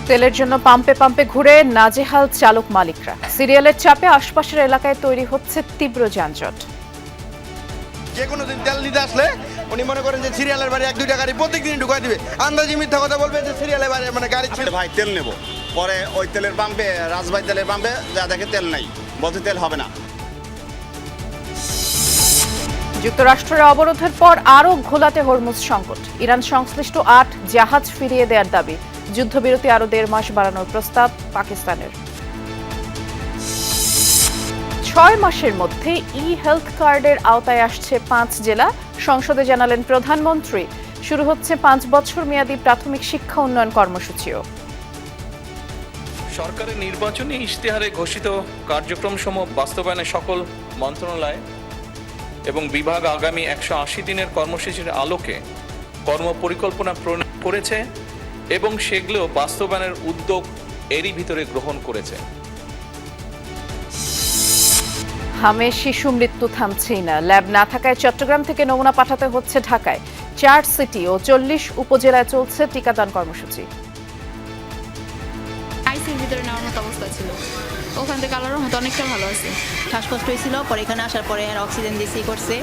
তেলের জন্য পাম্পে পাম্পে ঘুরে নাজেহাল চালক মালিকরা। সিরিয়ালের চাপে আশপাশের এলাকায় তৈরি হচ্ছে তীব্র যানজট। যে কোনো দিন তেল নিতে আসলে উনি মনে করেন যে সিরিয়ালের বাড়ি 1-2টা গাড়ি প্রত্যেকদিন ঢুকাই দিবে, আন্দাজি মিথ্যা কথা বলবে যে সিরিয়ালের বাড়ি মানে গাড়ি ছিল। ভাই তেল নেব, পরে ওই তেলের পাম্পে রাজভাই তেলের পাম্পে যা দেখে তেল নাই, বলতে তেল হবে না। যুক্তরাষ্ট্রের অবরোধের পর আরও ঘোলাটে হরমুজ সংকট। ইরান সংশ্লিষ্ট 8 জাহাজ ফিরিয়ে দেওয়ার দাবি। যুদ্ধবিরতি আরও 1.5 মাস বাড়ানোর প্রস্তাব পাকিস্তানের। 6 মাসের মধ্যে হেলথ কার্ডের আওতায় আসছে 5 জেলা। সংসদে জানালেন প্রধানমন্ত্রী। শুরু হচ্ছে 5 বছর মেয়াদী প্রাথমিক শিক্ষা উন্নয়ন কর্মসূচিও। সরকারের নির্বাচনী ইশতেহারে ঘোষিত কার্যক্রমসমূহ বাস্তবায়নে সকল মন্ত্রণালয় এবং বিভাগ আগামী 180 দিনের কর্মসূচির আলোকে কর্মপরিকল্পনা প্রণয়ন করেছে এবং সেগুলো বাস্তবায়নের উদ্যোগ এরই ভিতরে গ্রহণ করেছে। হামে শিশু মৃত্যু থামছেই না। ল্যাব না থাকায় চট্টগ্রাম থেকে নমুনা পাঠাতে হচ্ছে ঢাকায়। 4 সিটি ও 40 উপজেলায় চলছে টিকাদান কর্মসূচি। আইসিইউর ভিতরে নেওয়ার মতো অবস্থা ছিল, ওখান থেকে আল্লাহর রহমতে অনেকটা ভালো আছে। শ্বাসকষ্ট হয়েছিল, পরে এখানে আসার পরে আর অক্সিজেন দিয়েছি করছে,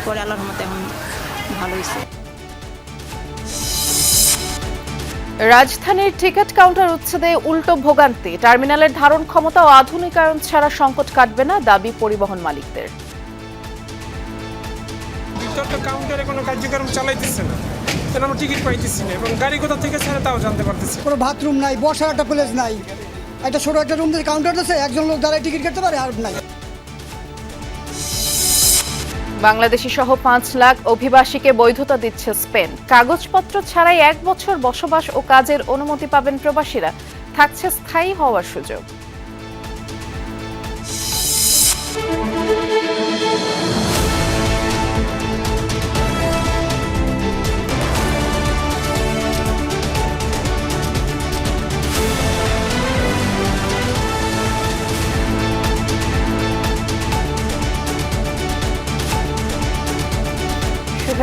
পরে আল্লাহর রহমতে এখন ভালো হয়েছে। রাজধানীর টিকিট কাউন্টার উচ্ছেদে উল্টো ভোগান্তি। টার্মিনালের ধারণ ক্ষমতা ও আধুনিকায়ন ছাড়া সংকট কাটবে না, দাবি পরিবহন মালিকদের। কাউন্টারে কোনো কার্যক্রম চালাইতেছে না, আমরা টিকিট পাইতেছি না এবং গাড়ি কোথা থেকে ছাড়ে তাও জানতে পারতেছি। কোনো বাথরুম নাই, বসার একটা প্লেস নাই, একটা ছোট একটা রুম থেকে কাউন্টার আছে, একজন লোক দাঁড়ায় টিকিট কাটতে পারে আর নাই। বাংলাদেশি সহ 5 লাখ অভিবাসীকে বৈধতা দিচ্ছে স্পেন। কাগজপত্র ছাড়াই 1 বছর বসবাস ও কাজের অনুমতি পাবেন প্রবাসীরা। থাকছে স্থায়ী হওয়ার সুযোগ।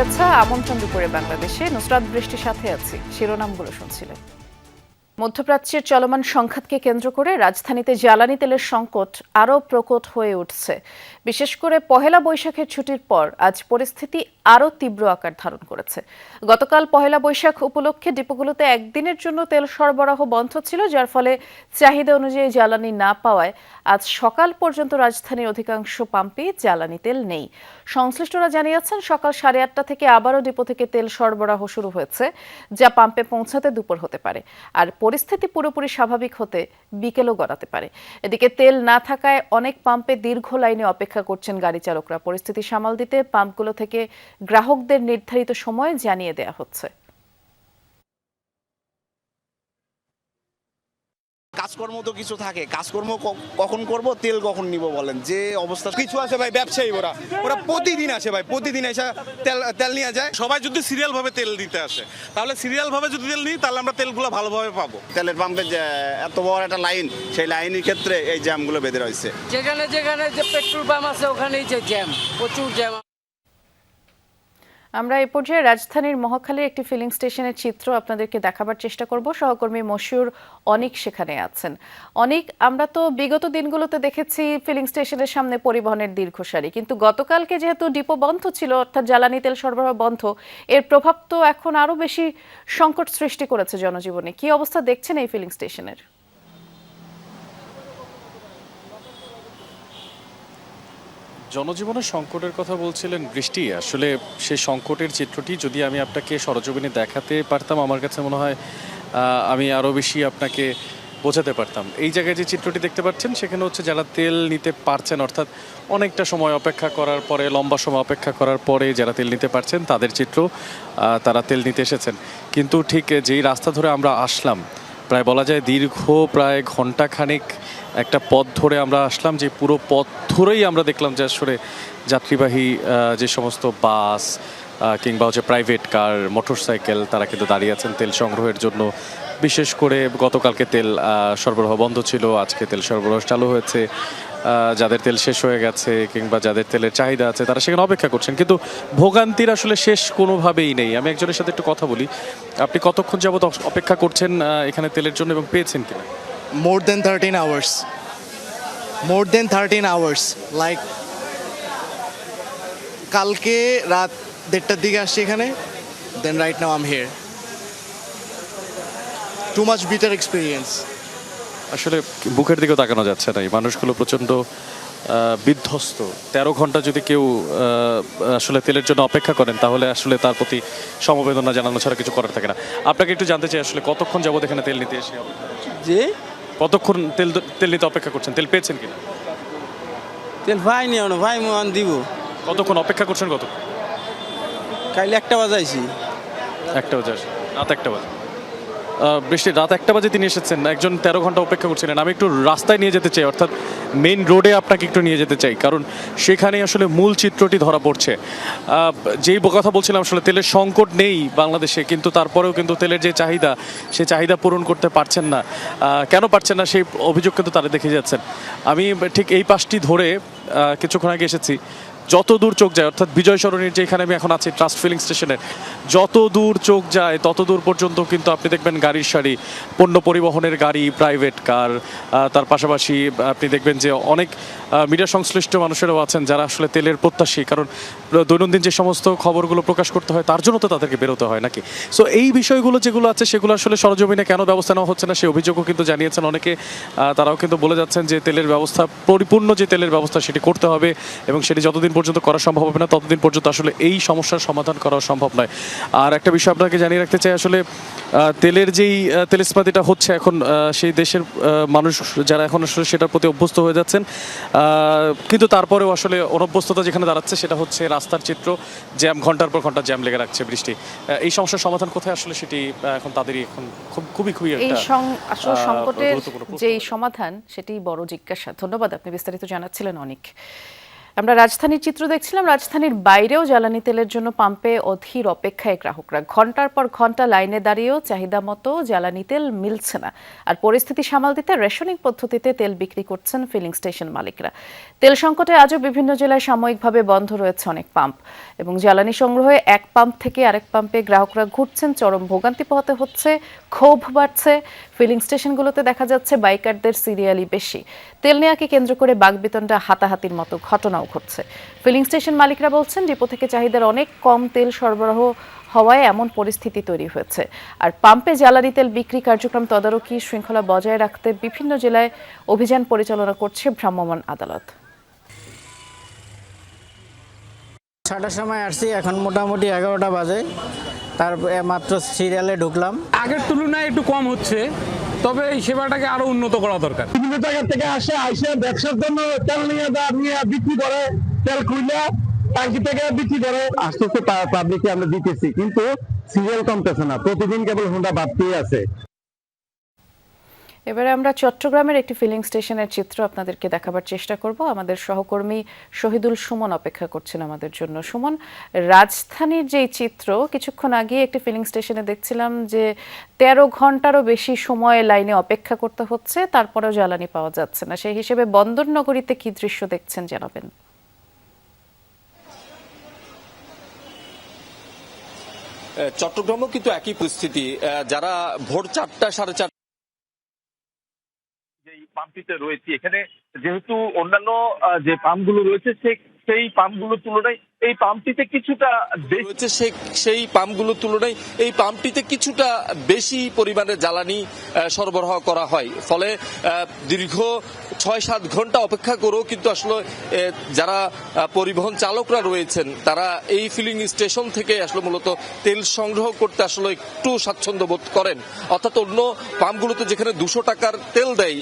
শুভেচ্ছা, আমন্ত্রণ দুপুরে বাংলাদেশে। নুসরাত বৃষ্টির সাথে আছি। শিরোনামগুলো শুনছিলেন। মধ্যপ্রাচ্যের চলমান সংঘাতকে কেন্দ্র করে রাজধানীতে জ্বালানি তেলের সংকট আরও প্রকট হয়ে উঠছে। বিশেষ করে পহেলা বৈশাখের ছুটির পর আজ পরিস্থিতি আরও তীব্র আকার ধারণ করেছে। গতকাল পহেলা বৈশাখ উপলক্ষে ডিপোগুলোতে একদিনের জন্য তেল সরবরাহ বন্ধ ছিল, যার ফলে চাহিদা অনুযায়ী জ্বালানি না পাওয়ায় আজ সকাল পর্যন্ত রাজধানীর অধিকাংশ পাম্পেই জ্বালানি তেল নেই। সংশ্লিষ্টরা জানিয়েছেন সকাল 8:30 থেকে আবারও ডিপো থেকে তেল সরবরাহ শুরু হয়েছে, যা পাম্পে পৌঁছাতে দুপুর হতে পারে। আর পরিস্থিতি পুরোপুরি স্বাভাবিক হতে বিকেলও গড়াতে পারে। এদিকে তেল না থাকায় অনেক পাম্পে দীর্ঘ লাইনে অপেক্ষা করছেন গাড়ি চালকরা। পরিস্থিতি সামাল দিতে পাম্পগুলো থেকে গ্রাহকদের নির্ধারিত সময় জানিয়ে দেওয়া হচ্ছে। কাজকর্ম তো কিছু থাকে, কাজকর্ম কখন করব, তেল কখন নিব বলেন, যে অবস্থা। কিছু আছে ভাই ব্যবসায়ী, ওরা প্রতিদিন আসে ভাই, প্রতিদিন এসে তেল নিয়ে যায়। সবাই যদি সিরিয়াল ভাবে তেল দিতে আসে, তাহলে সিরিয়াল ভাবে যদি তেল নিই তাহলে আমরা তেলগুলো ভালোভাবে পাবো। তেলের পাম্পে যে এত বড় একটা লাইন, সেই লাইনের ক্ষেত্রে এই জ্যামগুলো বেঁধে রয়েছে। যেখানে যেখানে যে পেট্রোল পাম্প আছে ওখানেই যে জ্যাম, প্রচুর জ্যাম। আমরা এই পর্যায়ে রাজধানীর মহাখালীর একটি ফিলিং স্টেশনের চিত্র আপনাদেরকে দেখাবার চেষ্টা করব। সহকর্মী মশিউর অনিক সেখানে আছেন। অনিক, আমরা তো বিগত দিনগুলোতে দেখেছি ফিলিং স্টেশনের সামনে পরিবহনের দীর্ঘ সারি, কিন্তু গতকালকে যেহেতু ডিপো বন্ধ ছিল, অর্থাৎ জ্বালানি তেল সরবরাহ বন্ধ, এর প্রভাব তো এখন আরও বেশি সংকট সৃষ্টি করেছে জনজীবনে। কি অবস্থা দেখছেন এই ফিলিং স্টেশনের? জনজীবনের সংকটের কথা বলছিলেন বৃষ্টি। আসলে সেই সংকটের চিত্রটি যদি আমি আপনাকে সরজমিনে দেখাতে পারতাম, আমার কাছে মনে হয় আমি আরও বেশি আপনাকে বোঝাতে পারতাম। এই জায়গায় যে চিত্রটি দেখতে পাচ্ছেন, সেখানে হচ্ছে যারা তেল নিতে পারছেন, অর্থাৎ অনেকটা সময় অপেক্ষা করার পরে, লম্বা সময় অপেক্ষা করার পরে যারা তেল নিতে পারছেন তাদের চিত্র। তারা তেল নিতে এসেছেন, কিন্তু ঠিক যেই রাস্তা ধরে আমরা আসলাম, প্রায় বলা যায় দীর্ঘ প্রায় ঘণ্টাখানেক একটা পথ ধরে আমরা আসলাম, যে পুরো পথ ধরেই আমরা দেখলাম যে আসলে যাত্রীবাহী যে সমস্ত বাস কিংবা হচ্ছে প্রাইভেট কার, মোটরসাইকেল, তারা কিন্তু দাঁড়িয়ে আছেন তেল সংগ্রহের জন্য। বিশেষ করে গতকালকে তেল সরবরাহ বন্ধ ছিল, আজকে তেল সরবরাহ চালু হয়েছে। যাদের তেল শেষ হয়ে গেছে কিংবা যাদের তেলের চাহিদা আছে তারা সেখানে অপেক্ষা করছেন, কিন্তু ভোগান্তির আসলে শেষ কোনোভাবেই নেই। আমি একজনের সাথে একটু কথা বলি। আপনি কতক্ষণ যাবত অপেক্ষা করছেন এখানে তেলের জন্য এবং পেয়েছেন কিনা? More than 13 hours. More than 13 hours. Like কালকে রাত 1:30টার দিকে আসছি এখানে, then right now I'm here. Too much bitter experience. আসলে বুকের দিকেও তাকানো যাচ্ছে না, এই মানুষগুলো প্রচণ্ড বিধ্বস্ত। 13 ঘন্টা যদি কেউ আসলে তেলের জন্য অপেক্ষা করেন তাহলে আসলে তার প্রতি সমবেদনা জানানো ছাড়া কিছু করার থাকে না। আপনাকে একটু জানতে চাই আসলে কতক্ষণ যাবত এখানে তেল নিতে এসে যে কতক্ষণ তেল নিতে অপেক্ষা করছেন? তেল পেয়েছেন কিনা? তেল পাইনি ভাই মান দিব। কতক্ষণ অপেক্ষা করছেন? কতক্ষণ? কাইলে 1টা বাজাইছি। 1টা বাজে আসে, রাত 1টা বাজে। বৃষ্টি, রাত 1টা বাজে তিনি এসেছেন, একজন 13 ঘন্টা অপেক্ষা করছিলেন। আমি একটু রাস্তায় নিয়ে যেতে চাই, অর্থাৎ মেইন রোডে আপনাকে একটু নিয়ে যেতে চাই, কারণ সেখানেই আসলে মূল চিত্রটি ধরা পড়ছে। যেই কথা বলছিলাম আসলে তেলের সংকট নেই বাংলাদেশে, কিন্তু তারপরেও কিন্তু তেলের যে চাহিদা সেই চাহিদা পূরণ করতে পারছেন না। কেন পারছেন না সেই অভিযোগ কিন্তু তারা দেখে যাচ্ছেন। আমি ঠিক এই পাশটি ধরে কিছুক্ষণ আগে এসেছি, যত দূর চোখ যায়, অর্থাৎ বিজয় সরণির যেখানে আমি এখন আছি ট্রাস্ট ফিলিং স্টেশনের, যত দূর চোখ যায় তত দূর পর্যন্ত কিন্তু আপনি দেখবেন গাড়ির সারি, পণ্য পরিবহনের গাড়ি, প্রাইভেট কার। তার পাশাপাশি আপনি দেখবেন যে অনেক মিডিয়া সংশ্লিষ্ট মানুষেরাও আছেন যারা আসলে তেলের প্রত্যাশী, কারণ দৈনন্দিন যে সমস্ত খবরগুলো প্রকাশ করতে হয় তার জন্য তো তাদেরকে বেরোতে হয় নাকি। সো এই বিষয়গুলো যেগুলো আছে সেগুলো আসলে সরজমিনে কেন ব্যবস্থা নেওয়া হচ্ছে না সেই অভিযোগও কিন্তু জানিয়েছেন অনেকে। তারাও কিন্তু বলে যাচ্ছেন যে তেলের ব্যবস্থা, পরিপূর্ণ যে তেলের ব্যবস্থা সেটি করতে হবে, এবং সেটি যতদিন পর্যন্ত করা সম্ভব হবে না ততদিন পর্যন্ত আসলে এই সমস্যার সমাধান করা সম্ভব নয়। আর একটা বিষয় আপনাকে জানিয়ে রাখতে চাই, আসলে তেলের যেই তেলস্মাতিটা হচ্ছে এখন, সেই দেশের মানুষ যারা এখন আসলে সেটার প্রতি অভ্যস্ত হয়ে যাচ্ছেন, কিন্তু তারপরেও আসলে অনভ্যস্ততা যেখানে দাঁড়াচ্ছে সেটা হচ্ছে রাস্তার চিত্র, জ্যাম, ঘন্টার পর ঘন্টা জ্যাম লেগে রাখছে। বৃষ্টি, এই সমস্যার সমাধান কোথায় আসলে সেটি এখন তাদেরই এখন খুবই এই আসলে সংকটের যেই সমাধান সেটি বড় জিজ্ঞাসা। ধন্যবাদ, আপনি বিস্তারিত জানাচ্ছিলেন অনেক। আমরা রাজধানীর চিত্র দেখছিলাম। রাজধানীর বাইরেও জ্বালানি তেলের জন্য পাম্পে অধীর অপেক্ষায় গ্রাহকরা। ঘন্টার পর ঘন্টা লাইনে দাঁড়িয়েও চাহিদা মতো জ্বালানি তেল মিলছে না। আর পরিস্থিতি সামাল দিতে রেশনিং পদ্ধতিতে তেল বিক্রি করছেন ফিলিং স্টেশন মালিকরা। তেল সংকটে আজও বিভিন্ন জেলায় সাময়িকভাবে বন্ধ রয়েছে অনেক পাম্প, এবং জ্বালানি সংগ্রহে এক পাম্প থেকে আরেক পাম্পে গ্রাহকরা ঘুরছেন। চরম ভোগান্তি পোহাতে হচ্ছে, ক্ষোভ বাড়ছে। ফিলিং স্টেশনগুলোতে দেখা যাচ্ছে বাইকারদের সিরিয়ালই বেশি। তেল নেওয়াকে কেন্দ্র করে বাকবিতণ্ডা, হাতাহাতির মতো ঘটনাও ঘটছে। ফিলিং স্টেশন মালিকরা বলছেন ডিপো থেকে চাহিদার অনেক কম তেল সরবরাহ হওয়ায় এমন পরিস্থিতি তৈরি হয়েছে। আর পাম্পে জ্বালানি তেল বিক্রি কার্যক্রম তদারকি শৃঙ্খলা বজায় রাখতে বিভিন্ন জেলায় অভিযান পরিচালনা করছে ভ্রাম্যমাণ আদালত। 6টার সময় আসছি, এখন মোটামুটি 11টা বাজে। তার মাত্র সিরিয়ালে ঢুকলাম। আগের তুলনায় একটু কম হচ্ছে, তবে এই সেবাটাকে আরো উন্নত করা দরকার। বিভিন্ন জায়গা থেকে আসে ব্যবসার জন্য তেল নিয়ে বিক্রি করে, তেল খুলে ট্যাঙ্কি থেকে বিক্রি করে। আস্তে আস্তে পাবলিককে আমরা দিতেছি, কিন্তু সিরিয়াল কমতেছে না, প্রতিদিন কেবল হোন্ডা বাড়তেই আছে। এবারে আমরা চট্টগ্রামের একটি ফিলিং স্টেশনের চিত্র আপনাদেরকে দেখাবার চেষ্টা করব। আমাদের সহকর্মী শহীদুল সুমন অপেক্ষা করছেন আমাদের জন্য। সুমন, রাজধানীর যেই চিত্র, কিছুক্ষণ আগে একটি ফিলিং স্টেশনে দেখছিলাম যে 13 ঘন্টারও বেশি সময় লাইনে অপেক্ষা করতে হচ্ছে, তারপরেও জ্বালানি পাওয়া যাচ্ছে না। সেই হিসেবে বন্দরনগরীতে কি দৃশ্য দেখছেন জানাবেন। চট্টগ্রামও কিন্তু একই পরিস্থিতি। যারা ভোর 4টা 4:30 পাম্পটিতে রয়েছে, এখানে যেহেতু অন্যান্য যে পাম্পগুলো রয়েছে সেই পাম্পগুলোর তুলনায় এই পাম্পটিতে কিছুটা রয়েছে, সেই পাম্পগুলোর তুলনায় এই পাম্পটিতে কিছুটা বেশি পরিমাণে জ্বালানি সরবরাহ করা হয়। ফলে দীর্ঘ 6-7 ঘন্টা অপেক্ষা করেও কিন্তু আসলে যারা পরিবহন চালকরা রয়েছেন তারা এই ফিলিং স্টেশন থেকে আসলে মূলত তেল সংগ্রহ করতে আসলে একটু স্বাচ্ছন্দ্য বোধ করেন। অর্থাৎ অন্য পাম্পগুলোতে যেখানে 200 টাকার তেল দেয়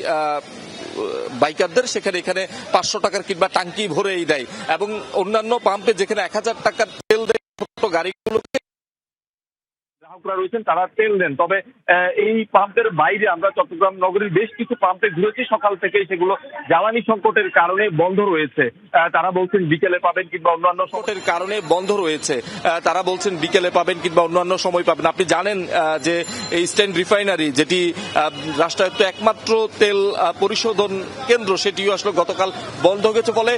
বাইকারদের, সেখানে এখানে 500 টাকার কিংবা টাঙ্কি ভরেই দেয়, এবং অন্যান্য পাম্পে যেখানে 1000 টাকার তেল দেয় ছোট গাড়িগুলোকে গ্রাহকরা রয়েছেন তারা তেল দেন। তবে এই পাম্পের বাইরে আমরা চট্টগ্রাম নগরীর বেশ কিছু পাম্পে ঘুরেছি সকাল থেকে, সেগুলো জ্বালানি সংকটের কারণে বন্ধ রয়েছে। তারা বলছেন বিকেলে পাবেন কিংবা অন্যান্য সংকটের কারণে বন্ধ রয়েছে। তারা বলছেন বিকেলে পাবেন কিংবা অন্যান্য সময় পাবেন। আপনি জানেন যে এই ইস্টার্ন রিফাইনারি, যেটি রাষ্ট্রায়ত্ত একমাত্র তেল পরিশোধন কেন্দ্র, সেটিও আসলে গতকাল বন্ধ হয়ে গেছে। ফলে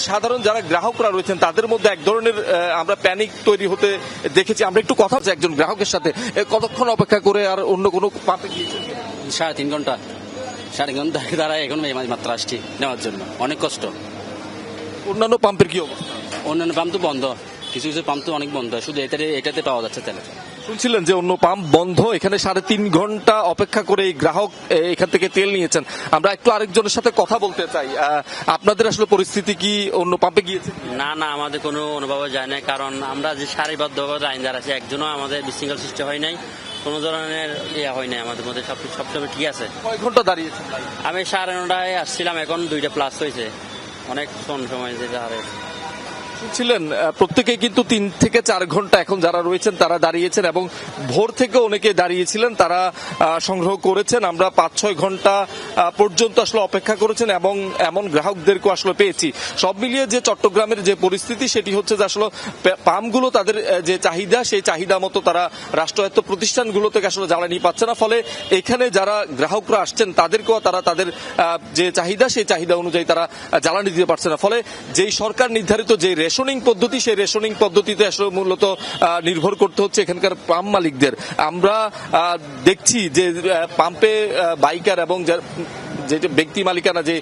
সাধারণ যারা গ্রাহকরা রয়েছেন তাদের মধ্যে এক ধরনের আমরা প্যানিক তৈরি হতে দেখেছি। আমরা একটু কথা বলছি একজন গ্রাহকের সাথে। কতক্ষণ অপেক্ষা করে আর অন্য কোনো পাম্পে গিয়েছেন? 3.5 ঘন্টা। 3.5 ঘন্টা দাঁড়ায় এখন মাত্র আসছি নেওয়ার জন্য, অনেক কষ্ট। অন্যান্য পাম্পের কি অবস্থা? অন্যান্য পাম্প তো বন্ধ, কিছু কিছু পাম্প তো অনেক বন্ধ, শুধু এটাতে পাওয়া যাচ্ছে তেল। শুনছিলেন যে অন্য পাম্প বন্ধ, এখানে 3.5 ঘন্টা অপেক্ষা করে এই গ্রাহক এখান থেকে তেল নিয়েছেন। আমরা একটু আরেকজনের সাথে কথা বলতে চাই। আপনাদের আসলে পরিস্থিতি কি, অন্য পাম্পে গিয়েছে? না না, আমাদের কোনো অনুভব যায় না, কারণ আমরা যে সারিবদ্ধভাবে লাইন দাঁড়াচ্ছি, একজনও আমাদের বিশৃঙ্খল সৃষ্টি হয় নাই, কোনো ধরনের হয় নাই আমাদের মধ্যে, সবসময় ঠিক আছে। কয় ঘন্টা দাঁড়িয়েছেন? আমি 9:30 আসছিলাম, এখন 2টা+ হয়েছে, অনেক সময় যেতে হবে। ছিলেন প্রত্যেকেই কিন্তু 3 থেকে 4 ঘন্টা এখন যারা রয়েছেন তারা দাঁড়িয়েছেন, এবং ভোর থেকে অনেকে দাঁড়িয়েছিলেন, তারা সংগ্রহ করেছেন। আমরা 5-6 ঘন্টা পর্যন্ত আসলে অপেক্ষা করেছেন এবং এমন গ্রাহকদেরকে আসলে পেয়েছি। সব মিলিয়ে যে চট্টগ্রামের যে পরিস্থিতি, সেটি হচ্ছে যে আসলে পাম্পগুলো তাদের যে চাহিদা, সেই চাহিদা মতো তারা রাষ্ট্রায়ত্ত প্রতিষ্ঠানগুলো থেকে আসলে জ্বালানি পাচ্ছে না। ফলে এখানে যারা গ্রাহকরা আসছেন তাদেরকেও তারা তাদের যে চাহিদা, সেই চাহিদা অনুযায়ী তারা জ্বালানি দিতে পারছে না। ফলে যেই সরকার নির্ধারিত যে রেশনিং পদ্ধতি, সেই রেশনিং পদ্ধতিতে আসলে মূলত নির্ভর করতে হচ্ছে এখানকার পাম্প মালিকদের। আমরা দেখছি যে পাম্পে বাইকার এবং যে ব্যক্তি মালিকানা যে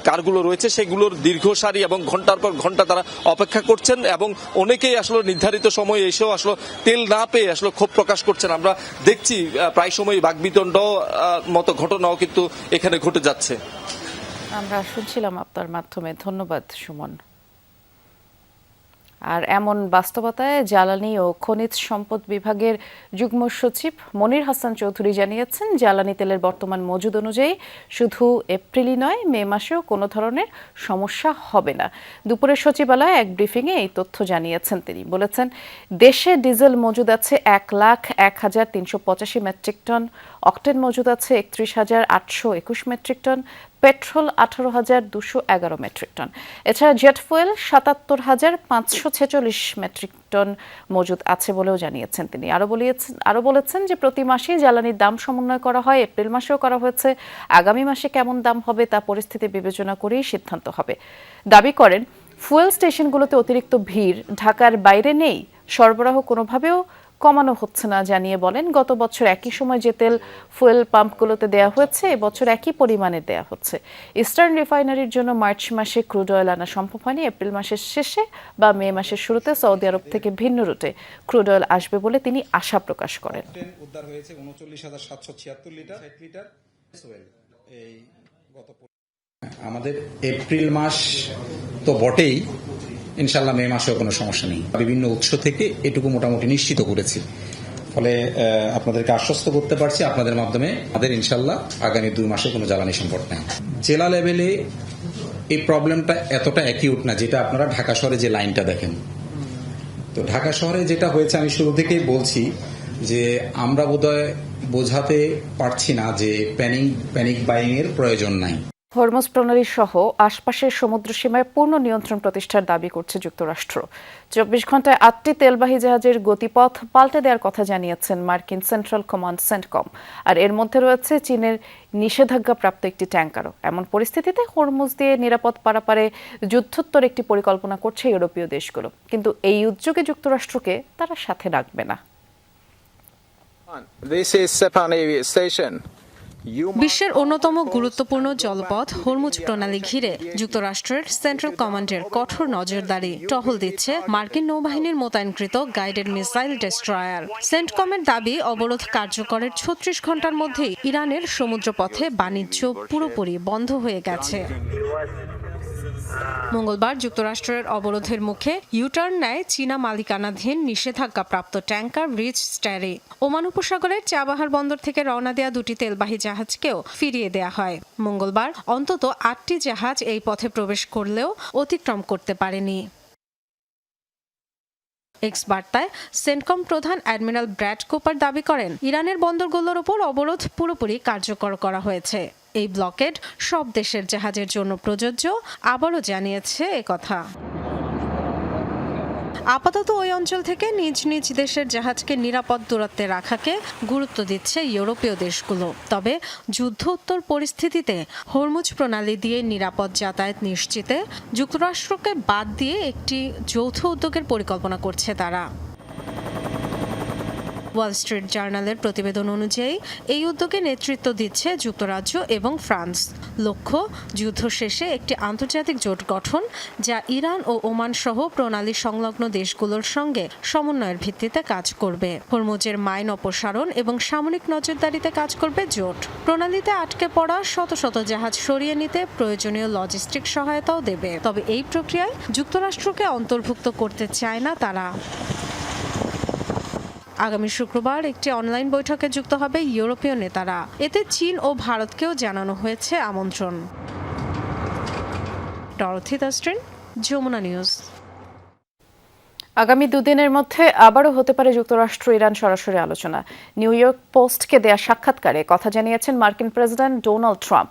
কারগুলো রয়েছে, সেগুলোর দীর্ঘ সারি এবং ঘন্টার পর ঘন্টা তারা অপেক্ষা করছেন, এবং অনেকেই আসলে নির্ধারিত সময়ে এসেও আসলে তেল না পেয়ে আসলে ক্ষোভ প্রকাশ করছেন। আমরা দেখছি প্রায় সময় বাকবিতণ্ড মতো ঘটনাও কিন্তু এখানে ঘটে যাচ্ছে। আমরা শুনছিলাম আপনার মাধ্যমে। ধন্যবাদ সুমন। আর এমন বাস্তবতায় জ্বালানি ও খনিজ সম্পদ বিভাগের যুগ্ম সচিব মনির হাসান চৌধুরী জানিয়েছেন, জ্বালানি তেলের বর্তমান মজুদ অনুযায়ী শুধু এপ্রিলই নয়, মে মাসেও কোনো ধরনের সমস্যা হবে না। দুপুরে সচিবালয়ে এক ব্রিফিংয়ে এই তথ্য জানিয়েছেন তিনি। বলেছেন, দেশে ডিজেল মজুদ আছে 1,01,385 মেট্রিক টন, অক্টেন মজুদ আছে 31,821 metric ton, petrol 18,211 metric ton. এছাড়া জেট ফুয়েল 77,546 মেট্রিক টন মজুদ আছে বলেও জানিয়েছেন তিনি। আরো বলেছেন যে প্রতি মাসেই জ্বালানির দাম সমন্বয় করা হয়, এপ্রিল মাসেও করা হয়েছে। আগামী মাসে কেমন দাম হবে তা পরিস্থিতি বিবেচনা করেই সিদ্ধান্ত হবে। দাবি করেন, ফুয়েল স্টেশনগুলোতে অতিরিক্ত ভিড় ঢাকার বাইরে নেই, সরবরাহ কোনোভাবেও কমানো হচ্ছে না জানিয়ে বলেন, গত বছর একই সময় যে তেল ফুয়েল পাম্পগুলোতে দেয়া হয়েছে, এবছর একই পরিমাণে দেয়া হচ্ছে। ইস্টার্ন রিফাইনারির জন্য মার্চ মাসে ক্রুড অয়েল আনা সম্ভব হয়নি। এপ্রিল মাসের শেষে বা মে মাসের শুরুতে সৌদি আরব থেকে ভিন্ন রুটে ক্রুড অয়েল আসবে বলে তিনি আশা প্রকাশ করেন। উদ্ধার হয়েছে 39,776 লিটার, 60 লিটার এই আমাদের এপ্রিল মাস তো বটেই, ইনশাল্লাহ মে মাসেও কোনো সমস্যা নেই। বিভিন্ন উৎস থেকে এটুকু মোটামুটি নিশ্চিত করেছি, ফলে আপনাদেরকে আশ্বস্ত করতে পারছি আপনাদের মাধ্যমে আমাদের ইনশাল্লাহ আগামী 2 মাসে কোনো জ্বালানি সংকট নেই। জেলা লেভেলে এই প্রবলেমটা এতটা অ্যাকিউট না, যেটা আপনারা ঢাকা শহরে যে লাইনটা দেখেন। তো ঢাকা শহরে যেটা হয়েছে, আমি শুরু থেকেই বলছি যে আমরা বোধহয় বোঝাতে পারছি না যে প্যানিক বাইং এর প্রয়োজন নাই। হরমুজ প্রণালী সহ আশপাশের সমুদ্র সীমায় পূর্ণ নিয়ন্ত্রণ প্রতিষ্ঠার দাবি করছে যুক্তরাষ্ট্র। 24 ঘন্টায় 8টি তেলবাহী জাহাজের গতিপথ পাল্টে দেওয়ার কথা জানিয়েছেন মার্কিন সেন্ট্রাল কমান্ড সেন্টকম। আর এর মধ্যে রয়েছে চীনের নিষেধাজ্ঞাপ্রাপ্ত একটি ট্যাঙ্কারও। এমন পরিস্থিতিতে হরমুজ দিয়ে নিরাপদ পারাপারে যুদ্ধোত্তর একটি পরিকল্পনা করছে ইউরোপীয় দেশগুলো, কিন্তু এই উদ্যোগে যুক্তরাষ্ট্রকে তারা সাথে রাখবে না। বিশ্বের অন্যতম গুরুত্বপূর্ণ জলপথ হরমুজ প্রণালী ঘিরে যুক্তরাষ্ট্রের সেন্ট্রাল কমান্ডের কঠোর নজরদারি টহল দিচ্ছে মার্কিন নৌবাহিনীর মোতায়েনকৃত গাইডেড মিসাইল ডেস্ট্রয়ার। সেন্টকমের দাবি, অবরোধ কার্যকরের 36 ঘন্টার মধ্যেই ইরানের সমুদ্রপথে বাণিজ্য পুরোপুরি বন্ধ হয়ে গেছে। মঙ্গলবার যুক্তরাষ্ট্রের অবরোধের মুখে ইউটার্ন নেয় চীনা মালিকানাধীন নিষেধাজ্ঞাপ্রাপ্ত ট্যাঙ্কার রিচ স্ট্যারি। ওমান উপসাগরের চাবাহার বন্দর থেকে রওনা দেয়া 2টি তেলবাহী জাহাজকেও ফিরিয়ে দেয়া হয়। মঙ্গলবার অন্তত 8টি জাহাজ এই পথে প্রবেশ করলেও অতিক্রম করতে পারেনি। এক্স বার্তায় সেন্টকম প্রধান অ্যাডমিরাল ব্র্যাড কুপার দাবি করেন, ইরানের বন্দরগুলোর ওপর অবরোধ পুরোপুরি কার্যকর করা হয়েছে। এই ব্লকেড সব দেশের জাহাজের জন্য প্রযোজ্য, আবারও জানিয়েছে একথা। আপাতত ওই অঞ্চল থেকে নিজ নিজ দেশের জাহাজকে নিরাপদ দূরত্বে রাখাকে গুরুত্ব দিচ্ছে ইউরোপীয় দেশগুলো। তবে যুদ্ধ উত্তর পরিস্থিতিতে হরমুজ প্রণালী দিয়ে নিরাপদ যাতায়াত নিশ্চিতে যুক্তরাষ্ট্রকে বাদ দিয়ে একটি যৌথ উদ্যোগের পরিকল্পনা করছে তারা। ওয়াল স্ট্রিট জার্নালের প্রতিবেদন অনুযায়ী এই উদ্যোগে নেতৃত্ব দিচ্ছে যুক্তরাজ্য এবং ফ্রান্স। লক্ষ্য, যুদ্ধ শেষে একটি আন্তর্জাতিক জোট গঠন, যা ইরান ও ওমান সহ প্রণালী সংলগ্ন দেশগুলোর সঙ্গে সমন্বয়ের ভিত্তিতে কাজ করবে। হরমুজের মাইন অপসারণ এবং সামরিক নজরদারিতে কাজ করবে জোট। প্রণালীতে আটকে পড়া শত শত জাহাজ সরিয়ে নিতে প্রয়োজনীয় লজিস্টিক সহায়তাও দেবে। তবে এই প্রক্রিয়ায় যুক্তরাষ্ট্রকে অন্তর্ভুক্ত করতে চায় না তারা। আগামী শুক্রবার একটি অনলাইন বৈঠকে যুক্ত হবে ইউরোপীয় নেতারা। এতে চীন ও ভারতকেও জানানো হয়েছে আমন্ত্রণ। ডরথি দাস্ট্রিন, যমুনা নিউজ। আগামী দুদিনের মধ্যে আবারও হতে পারে যুক্তরাষ্ট্র ইরান সরাসরি আলোচনা। নিউ ইয়র্ক পোস্টকে দেয়া সাক্ষাৎকারে কথা জানিয়েছেন মার্কিন প্রেসিডেন্ট ডোনাল্ড ট্রাম্প।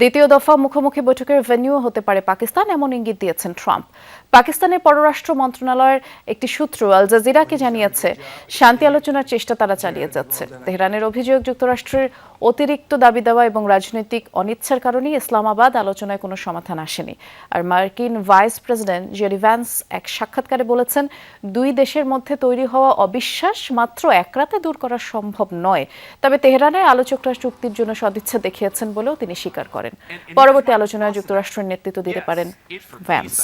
দ্বিতীয় দফা মুখোমুখি বৈঠকের ভেন্যু হতে পারে পাকিস্তান, এমন ইঙ্গিত দিয়েছেন ট্রাম্প। পাকিস্তানের পররাষ্ট্র মন্ত্রণালয়ের একটি সূত্র আল জাজিরাকে জানিয়েছে, শান্তি আলোচনার চেষ্টা তারা চালিয়ে যাচ্ছে। তেহরানের অভিযোগ, যুক্তরাষ্ট্রের অতিরিক্ত দাবি দেওয়া এবং রাজনৈতিক অনিচ্ছার কারণেই ইসলামাবাদ আলোচনায় কোনো সমাধান আসেনি। আর মার্কিন ভাইস প্রেসিডেন্ট জেডি ভ্যান্স এক সাক্ষাৎকারে বলেছেন, দুই দেশের মধ্যে তৈরি হওয়া অবিশ্বাস মাত্র এক রাতে দূর করা সম্ভব নয়। তবে তেহরানের আলোচকরা চুক্তির জন্য সদিচ্ছা দেখিয়েছেন বলেও তিনি স্বীকার করেন। পরবর্তী আলোচনায় যুক্তরাষ্ট্রের নেতৃত্ব দিতে পারেন ভ্যান্স।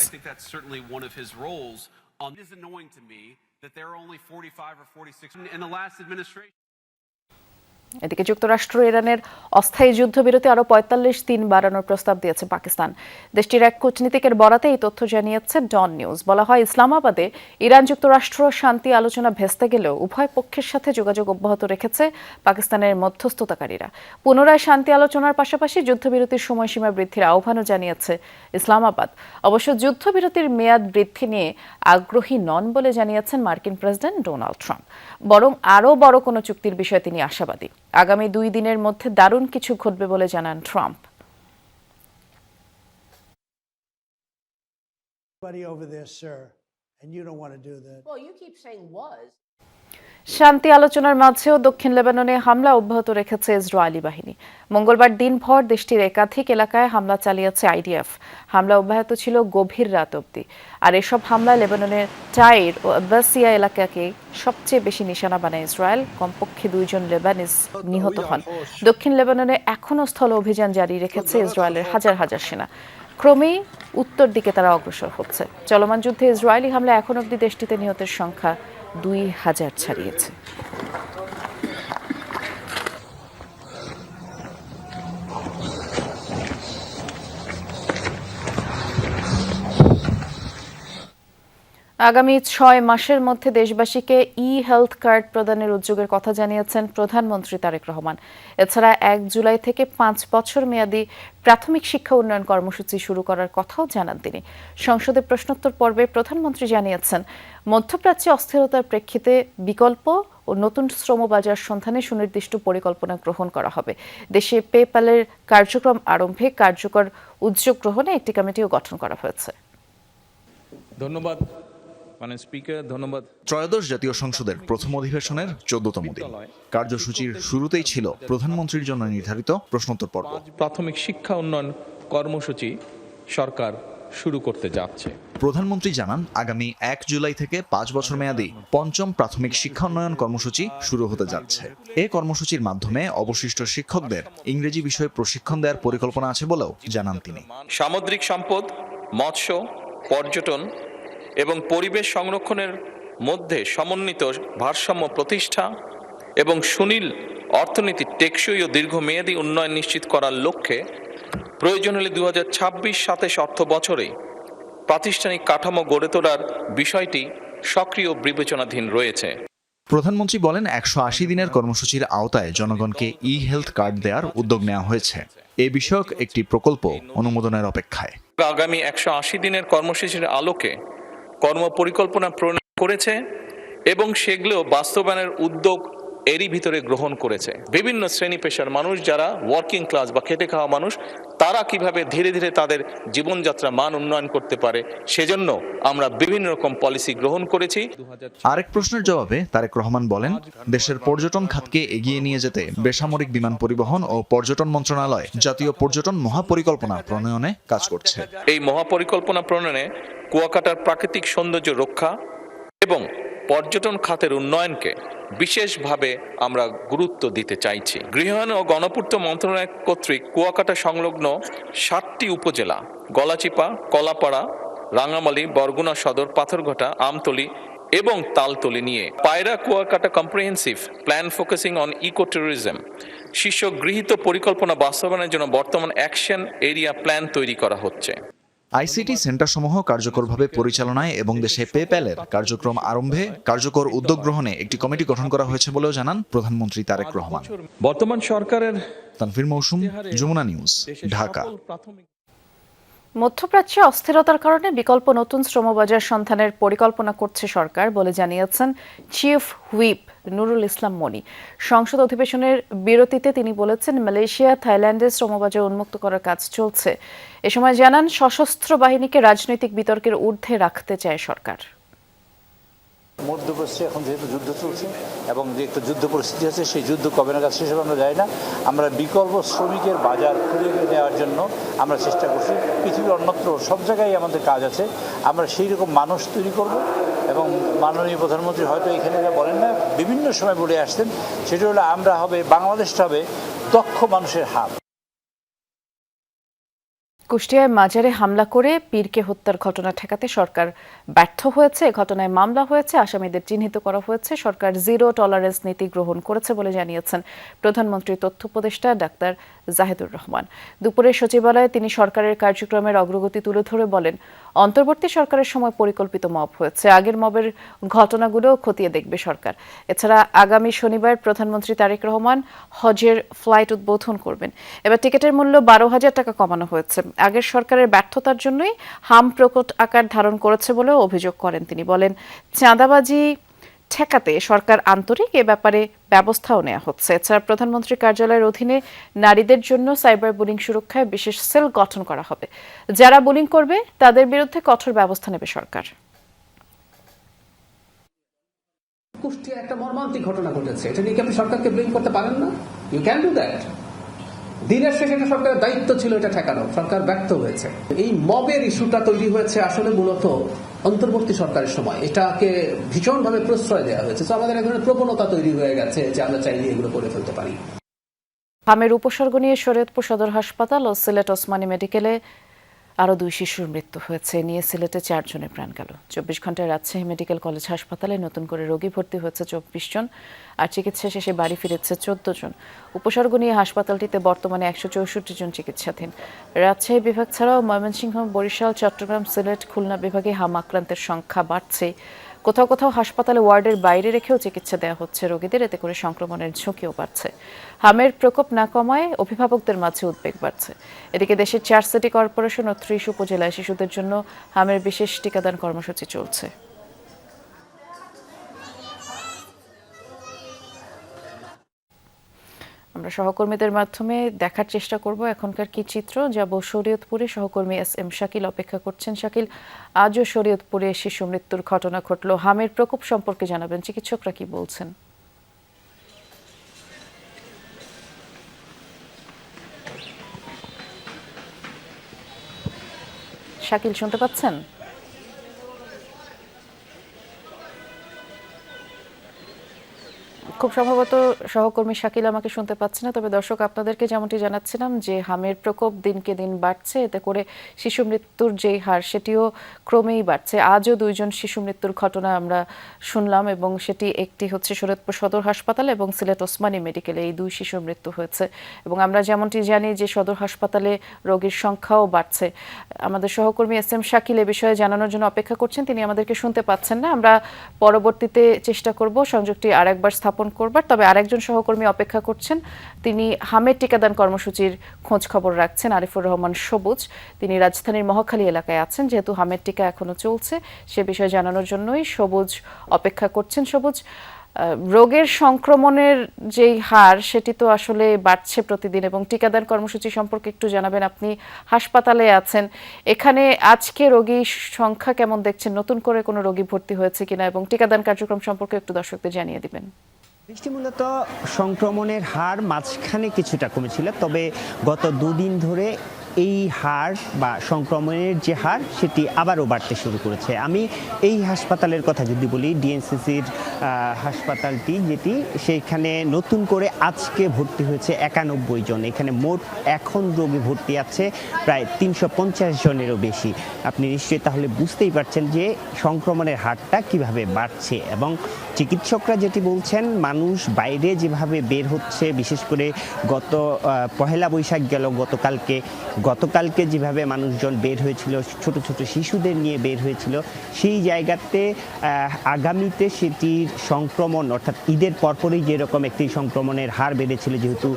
এদিকে যুক্তরাষ্ট্র ইরানের অস্থায়ী যুদ্ধবিরতি আরও ৪৫ দিন বাড়ানোর প্রস্তাব দিয়েছে পাকিস্তান। দেশটির এক কূটনীতিকের বরাতে এই তথ্য জানিয়েছে ডন নিউজ। বলা হয়, ইসলামাবাদে ইরান যুক্তরাষ্ট্র শান্তি আলোচনা ভেস্তে গেলেও উভয় পক্ষের সাথে যোগাযোগ অব্যাহত রেখেছে পাকিস্তানের মধ্যস্থতাকারীরা। পুনরায় শান্তি আলোচনার পাশাপাশি যুদ্ধবিরতির সময়সীমা বৃদ্ধির আহ্বানও জানিয়েছে ইসলামাবাদ। অবশ্য যুদ্ধবিরতির মেয়াদ বৃদ্ধি নিয়ে আগ্রহী নন বলে জানিয়েছেন মার্কিন প্রেসিডেন্ট ডোনাল্ড ট্রাম্প। বরং আরও বড় কোনো চুক্তির বিষয়ে তিনি আশাবাদী। আগামী 2 দিনের মধ্যে দারুণ কিছু ঘটবে বলে জানান ট্রাম্প। শান্তি আলোচনার মাঝেও দক্ষিণ লেবাননে হামলা অব্যাহত রেখেছে ইসরায়েলি বাহিনী। মঙ্গলবার দিনভর দেশটির একাধিক এলাকায় হামলা চালিয়েছে আইডিএফ। হামলা অব্যাহত ছিল গভীর রাত অবধি। আর এসব হামলায় লেবাননের টাইর ও আব্বাসিয়া এলাকাকে সবচেয়ে বেশি নিশানা বানায় ইসরায়েল। কমপক্ষে 2 জন লেবানিজ নিহত হন। দক্ষিণ লেবাননে এখনও স্থল অভিযান জারি রেখেছে ইসরায়েলের হাজার হাজার সেনা। ক্রমেই উত্তর দিকে তারা অগ্রসর হচ্ছে। চলমান যুদ্ধে ইসরায়েলি হামলা এখন অবধি দেশটিতে নিহতের সংখ্যা 2000 ছাড়িয়েছে। আগামী 6 মাসের মধ্যে দেশবাসীকে হেলথ কার্ড প্রদানের উদ্যোগের কথা জানিয়েছেন প্রধানমন্ত্রী তারেক রহমান। এছাড়া 1 জুলাই থেকে 5 বছর মেয়াদী প্রাথমিক শিক্ষা উন্নয়ন কর্মসূচি শুরু করার কথাও জানান তিনি। সংসদে প্রশ্নোত্তর পর্বে প্রধানমন্ত্রী জানিয়েছেন, মধ্যপ্রাচ্যে অস্থিরতার প্রেক্ষিতে বিকল্প ও নতুন শ্রম বাজার সন্ধানে সুনির্দিষ্ট পরিকল্পনা গ্রহণ করা হবে। দেশে পেপ্যালের কার্যক্রম আরম্ভে কার্যকর উদ্যোগ গ্রহণে একটি কমিটিও গঠন করা হয়েছে। ধন্যবাদ স্পিকার। ধন্যবাদ। ত্রয়োদশ জাতীয় সংসদের প্রথম অধিবেশনের 14তম দিন। কার্যসূচির শুরুতেই ছিল প্রধানমন্ত্রীর জন্য নির্ধারিত প্রশ্নোত্তর পর্ব। প্রাথমিক শিক্ষা উন্নয়ন কর্মসূচি সরকার শুরু করতে যাচ্ছে। প্রধানমন্ত্রী জানান, আগামী 1 জুলাই থেকে 5 বছর মেয়াদী 5ম প্রাথমিক শিক্ষা উন্নয়ন কর্মসূচি শুরু হতে যাচ্ছে। এই কর্মসূচির মাধ্যমে অবশিষ্ট শিক্ষকদের ইংরেজি বিষয়ে প্রশিক্ষণ দেওয়ার পরিকল্পনা আছে বলেও জানান তিনি। সামুদ্রিক সম্পদ, মৎস্য, পর্যটন এবং পরিবেশ সংরক্ষণের মধ্যে সমন্বিত ভারসাম্য প্রতিষ্ঠা এবং সুনীল অর্থনীতির টেকসই ও দীর্ঘমেয়াদী উন্নয়ন নিশ্চিত করার লক্ষ্যে প্রয়োজন হলে 2026-27 অর্থ বছরে প্রাতিষ্ঠানিক কাঠামো গড়ে তোলার বিষয়টি সক্রিয় বিবেচনাধীন রয়েছে। প্রধানমন্ত্রী বলেন, 180 দিনের কর্মসূচির আওতায় জনগণকে হেলথ কার্ড দেওয়ার উদ্যোগ নেওয়া হয়েছে। এ বিষয়ক একটি প্রকল্প অনুমোদনের অপেক্ষায়। আগামী 180 দিনের কর্মসূচির আলোকে কর্মপরিকল্পনা প্রণয়ন করেছে এবং সেগুলো বাস্তবায়নের উদ্যোগ এরই ভিতরে গ্রহণ করেছে। বিভিন্ন শ্রেণী পেশার মানুষ যারা ওয়ার্কিং ক্লাস বা খেটে খাওয়া মানুষ, তারা কিভাবে ধীরে ধীরে তাদের জীবনযাত্রা মান উন্নয়ন করতে পারে, সেজন্য আমরা বিভিন্ন রকম পলিসি গ্রহণ করেছি। আরেক প্রশ্নের জবাবে তারেক রহমান বলেন, দেশের পর্যটন খাতকে এগিয়ে নিয়ে যেতে বেসামরিক বিমান পরিবহন ও পর্যটন মন্ত্রণালয় জাতীয় পর্যটন মহাপরিকল্পনা প্রণয়নে কাজ করছে। এই মহাপরিকল্পনা প্রণয়নে কুয়াকাটার প্রাকৃতিক সৌন্দর্য রক্ষা এবং পর্যটন খাতের উন্নয়নকে বিশেষভাবে আমরা গুরুত্ব দিতে চাইছি। গৃহায়ন ও গণপূর্ত মন্ত্রণালয় কর্তৃক কুয়াকাটা সংলগ্ন 7টি উপজেলা গলাচিপা, কলাপাড়া, রাঙামালী, বরগুনা সদর, পাথরঘাটা, আমতলী এবং তালতলী নিয়ে Payra Kuakata comprehensive plan focusing on eco tourism শীর্ষক গৃহীত পরিকল্পনা বাস্তবায়নের জন্য বর্তমান অ্যাকশন এরিয়া প্ল্যান তৈরি করা হচ্ছে। আইসিটি সেন্টারসমূহ কার্যকরভাবে পরিচালনায় এবং দেশে পেপ্যালের কার্যক্রম আরম্ভে কার্যকর উদ্যোগ গ্রহণে একটি কমিটি গঠন করা হয়েছে বলেও জানান প্রধানমন্ত্রী তারেক রহমান। বর্তমান সরকারের তানভীর মৌসুম, যমুনা নিউজ, ঢাকা। মধ্যপ্রাচ্যে অস্থিরতার কারণে বিকল্প নতুন শ্রমবাজার সন্ধানের পরিকল্পনা করছে সরকার বলে জানিয়েছেন চিফ হুইপ নুরুল ইসলাম মনি। সংসদ অধিবেশনের বিরতিতে তিনি বলেছেন, মালয়েশিয়া, থাইল্যান্ডে শ্রমবাজার উন্মুক্ত করার কাজ চলছে। এ সময় জানান, সশস্ত্র বাহিনীকে রাজনৈতিক বিতর্কের ঊর্ধ্বে রাখতে চায় সরকার। মধ্যপ্রাচ্যে এখন যেহেতু যুদ্ধ চলছে এবং যে একটা যুদ্ধ পরিস্থিতি আছে, সেই যুদ্ধ কবে নাগাদ শেষ হবে আমরা জানি না। আমরা বিকল্প শ্রমিকের বাজার খুলে দেওয়ার জন্য আমরা চেষ্টা করছি। পৃথিবীর অন্যত্র সব জায়গায় আমাদের কাজ আছে। আমরা সেই রকম মানুষ তৈরি করব এবং মাননীয় প্রধানমন্ত্রী হয়তো এখানে যা বলেন না, বিভিন্ন সময় বলে আসতেন, সেটা হলো আমরা হবে, বাংলাদেশটা হবে দক্ষ মানুষের হাব। কুষ্টিয়ায় মাজারে হামলা করে পীরকে হত্যার ঘটনা ঠেকাতে সরকার ব্যর্থ হয়েছে। এ ঘটনায় মামলা হয়েছে, আসামিদের চিহ্নিত করা হয়েছে। সরকার জিরো টলারেন্স নীতি গ্রহণ করেছে বলে জানিয়েছেন প্রধানমন্ত্রীর তথ্য উপদেষ্টা ডাক্তার জাহিদুর রহমান। দুপুরে সচিবালয়ে তিনি সরকারের কার্যক্রমের অগ্রগতি তুলে ধরে বলেন, অন্তর্বর্তী সরকারের সময় পরিকল্পিত মব হয়েছে, আগের মবের ঘটনাগুলো খতিয়ে দেখবে সরকার। এছাড়া আগামী শনিবার প্রধানমন্ত্রী তারেক রহমান হজের ফ্লাইট উদ্বোধন করবেন। এবার টিকিটের মূল্য 12,000 টাকা কমানো হয়েছে। আগের সরকারের ব্যর্থতার জন্যই হাম প্রকট আকার ধারণ করেছে বলেও অভিযোগ করেন তিনি। বলেন, চাঁদাবাজি ঠেকাতে সরকার আন্তরিক, এ ব্যাপারে ব্যবস্থাও নেওয়া হচ্ছে। এছাড়া প্রধানমন্ত্রীর কার্যালয়ের অধীনে নারীদের জন্য সাইবার বুলিং সুরক্ষায় বিশেষ সেল গঠন করা হবে। যারা বুলিং করবে তাদের বিরুদ্ধে কঠোর ব্যবস্থা নেবে সরকার। কুষ্টিয়া একটা মর্মান্তিক ঘটনা ঘটেছে, এটা নিয়ে কি আপনি সরকারকে ব্লেম করতে পারেন না? You can do that. দিনের শেষে এটা সরকারের দায়িত্ব ছিল এটা ঠেকানো, সরকার ব্যর্থ হয়েছে। এই মবের ইস্যুটা তৈরি হয়েছে আসলে মূলত অন্তর্বর্তী সরকারের সময়, এটাকে ভীষণভাবে প্রশ্রয় দেওয়া হয়েছে। তো আমাদের এক ধরনের প্রবণতা তৈরি হয়ে গেছে যে আমরা চাইলে এগুলো করে ফেলতে পারি। হামের উপসর্গ নিয়ে শরীয়তপুর সদর হাসপাতাল ও সিলেট ওসমানী মেডিকেলে আরও 2 শিশুর মৃত্যু হয়েছে। নিয়ে সিলেটে 4 জনের প্রাণ গেল। 24 ঘন্টায় রাজশাহী মেডিকেল কলেজ হাসপাতালে নতুন করে রোগী ভর্তি হয়েছে 24 জন, আর চিকিৎসা শেষে বাড়ি ফিরেছে 14 জন। উপসর্গ নিয়ে হাসপাতালটিতে বর্তমানে 164 জন চিকিৎসাধীন। রাজশাহী বিভাগ ছাড়াও ময়মনসিংহ, বরিশাল, চট্টগ্রাম, সিলেট, খুলনা বিভাগে হাম আক্রান্তের সংখ্যা বাড়ছে। কোথাও কোথাও হাসপাতালে ওয়ার্ডের বাইরে রেখেও চিকিৎসা দেওয়া হচ্ছে রোগীদের, এতে করে সংক্রমণের ঝুঁকিও বাড়ছে। হামের প্রকোপ না কমায় অভিভাবকদের মাঝে উদ্বেগ বাড়ছে। এদিকে দেশের 4 সিটি কর্পোরেশন ও 30 উপজেলায় শিশুদের জন্য হামের বিশেষ টিকাদান কর্মসূচি চলছে। আমরা সহকর্মীদের মাধ্যমে দেখার চেষ্টা করব এখনকার কি চিত্র। যাব শরীয়তপুরে, সহকর্মী এস.এম. শাকিল অপেক্ষা করছেন। শাকিল, আজও শরীয়তপুরে শিশু মৃত্যুর ঘটনা ঘটল, হামের প্রকোপ সম্পর্কে জানাবেন, চিকিৎসকরা কি বলছেন? শাকিল, শুনতে পাচ্ছেন? খুব সম্ভবত সহকর্মী শাকিল আমাকে শুনতে পাচ্ছে না। তবে দর্শক, আপনাদেরকে যেমনটি জানাচ্ছিলাম যে হামের প্রকোপ দিনকে দিন বাড়ছে, এতে করে শিশু মৃত্যুর যেই হার সেটিও ক্রমেই বাড়ছে। আজও 2 জন শিশু মৃত্যুর ঘটনা আমরা শুনলাম, এবং সেটি একটি হচ্ছে শরীয়তপুর সদর হাসপাতালে এবং সিলেট ওসমানী মেডিকেলে এই 2 শিশুর মৃত্যু হয়েছে। এবং আমরা যেমনটি জানি যে সদর হাসপাতালে রোগীর সংখ্যাও বাড়ছে। আমাদের সহকর্মী এস.এম. শাকিল এ বিষয়ে জানানোর জন্য অপেক্ষা করছেন, তিনি আমাদেরকে শুনতে পাচ্ছেন না। আমরা পরবর্তীতে চেষ্টা করব সংযোগটি আরেকবার স্থাপন উপস্থাপন করবার, তবে আরেকজন সহকর্মী অপেক্ষা করছেন। তিনি হামের টিকাদান কর্মসূচির খোঁজ খবর রাখছেন, আরিফুর রহমান সবুজ। তিনি রাজধানীর মহাখালী এলাকায় আছেন। যেহেতু হামের টিকা এখনো চলছে, সে বিষয়ে জানানোর জন্যই সবুজ অপেক্ষা করছেন। সবুজ, রোগের সংক্রমণের যেই হার সেটি তো আসলে বাড়ছে প্রতিদিন, এবং টিকাদান কর্মসূচি সম্পর্কে একটু জানাবেন। আপনি হাসপাতালে আছেন, এখানে আজকে রোগী সংখ্যা কেমন দেখছেন? নতুন করে কোনো রোগী ভর্তি হয়েছে কিনা, এবং টিকাদান কার্যক্রম সম্পর্কে একটু দর্শকদের জানিয়ে দিবেন। বৃষ্টি, মূলত সংক্রমণের হার মাঝখানে কিছুটা কমেছিল, তবে গত দুদিন ধরে এই হার বা সংক্রমণের যে হার সেটি আবারও বাড়তে শুরু করেছে। আমি এই হাসপাতালের কথা যদি বলি, ডিএনসিসির হাসপাতালটি, যেটি সেখানে নতুন করে আজকে ভর্তি হয়েছে 91 জন। এখানে মোট এখন রোগী ভর্তি আছে প্রায় 350 জনেরও বেশি। আপনি নিশ্চয়ই তাহলে বুঝতেই পারছেন যে সংক্রমণের হারটা কিভাবে বাড়ছে, এবং চিকিৎসকরা যেটি বলছেন, মানুষ বাইরে যেভাবে বের হচ্ছে, বিশেষ করে গত পহেলা বৈশাখ গেল গতকালকে যেভাবে মানুষজন বের হয়েছিল, ছোট ছোট শিশুদের নিয়ে বের হয়েছিল, সেই জায়গাতে আগামীতে সেটির সংক্রমণ, অর্থাৎ ঈদের পরপরই যেরকম একটি সংক্রমণের হার বেড়েছিল, যেহেতু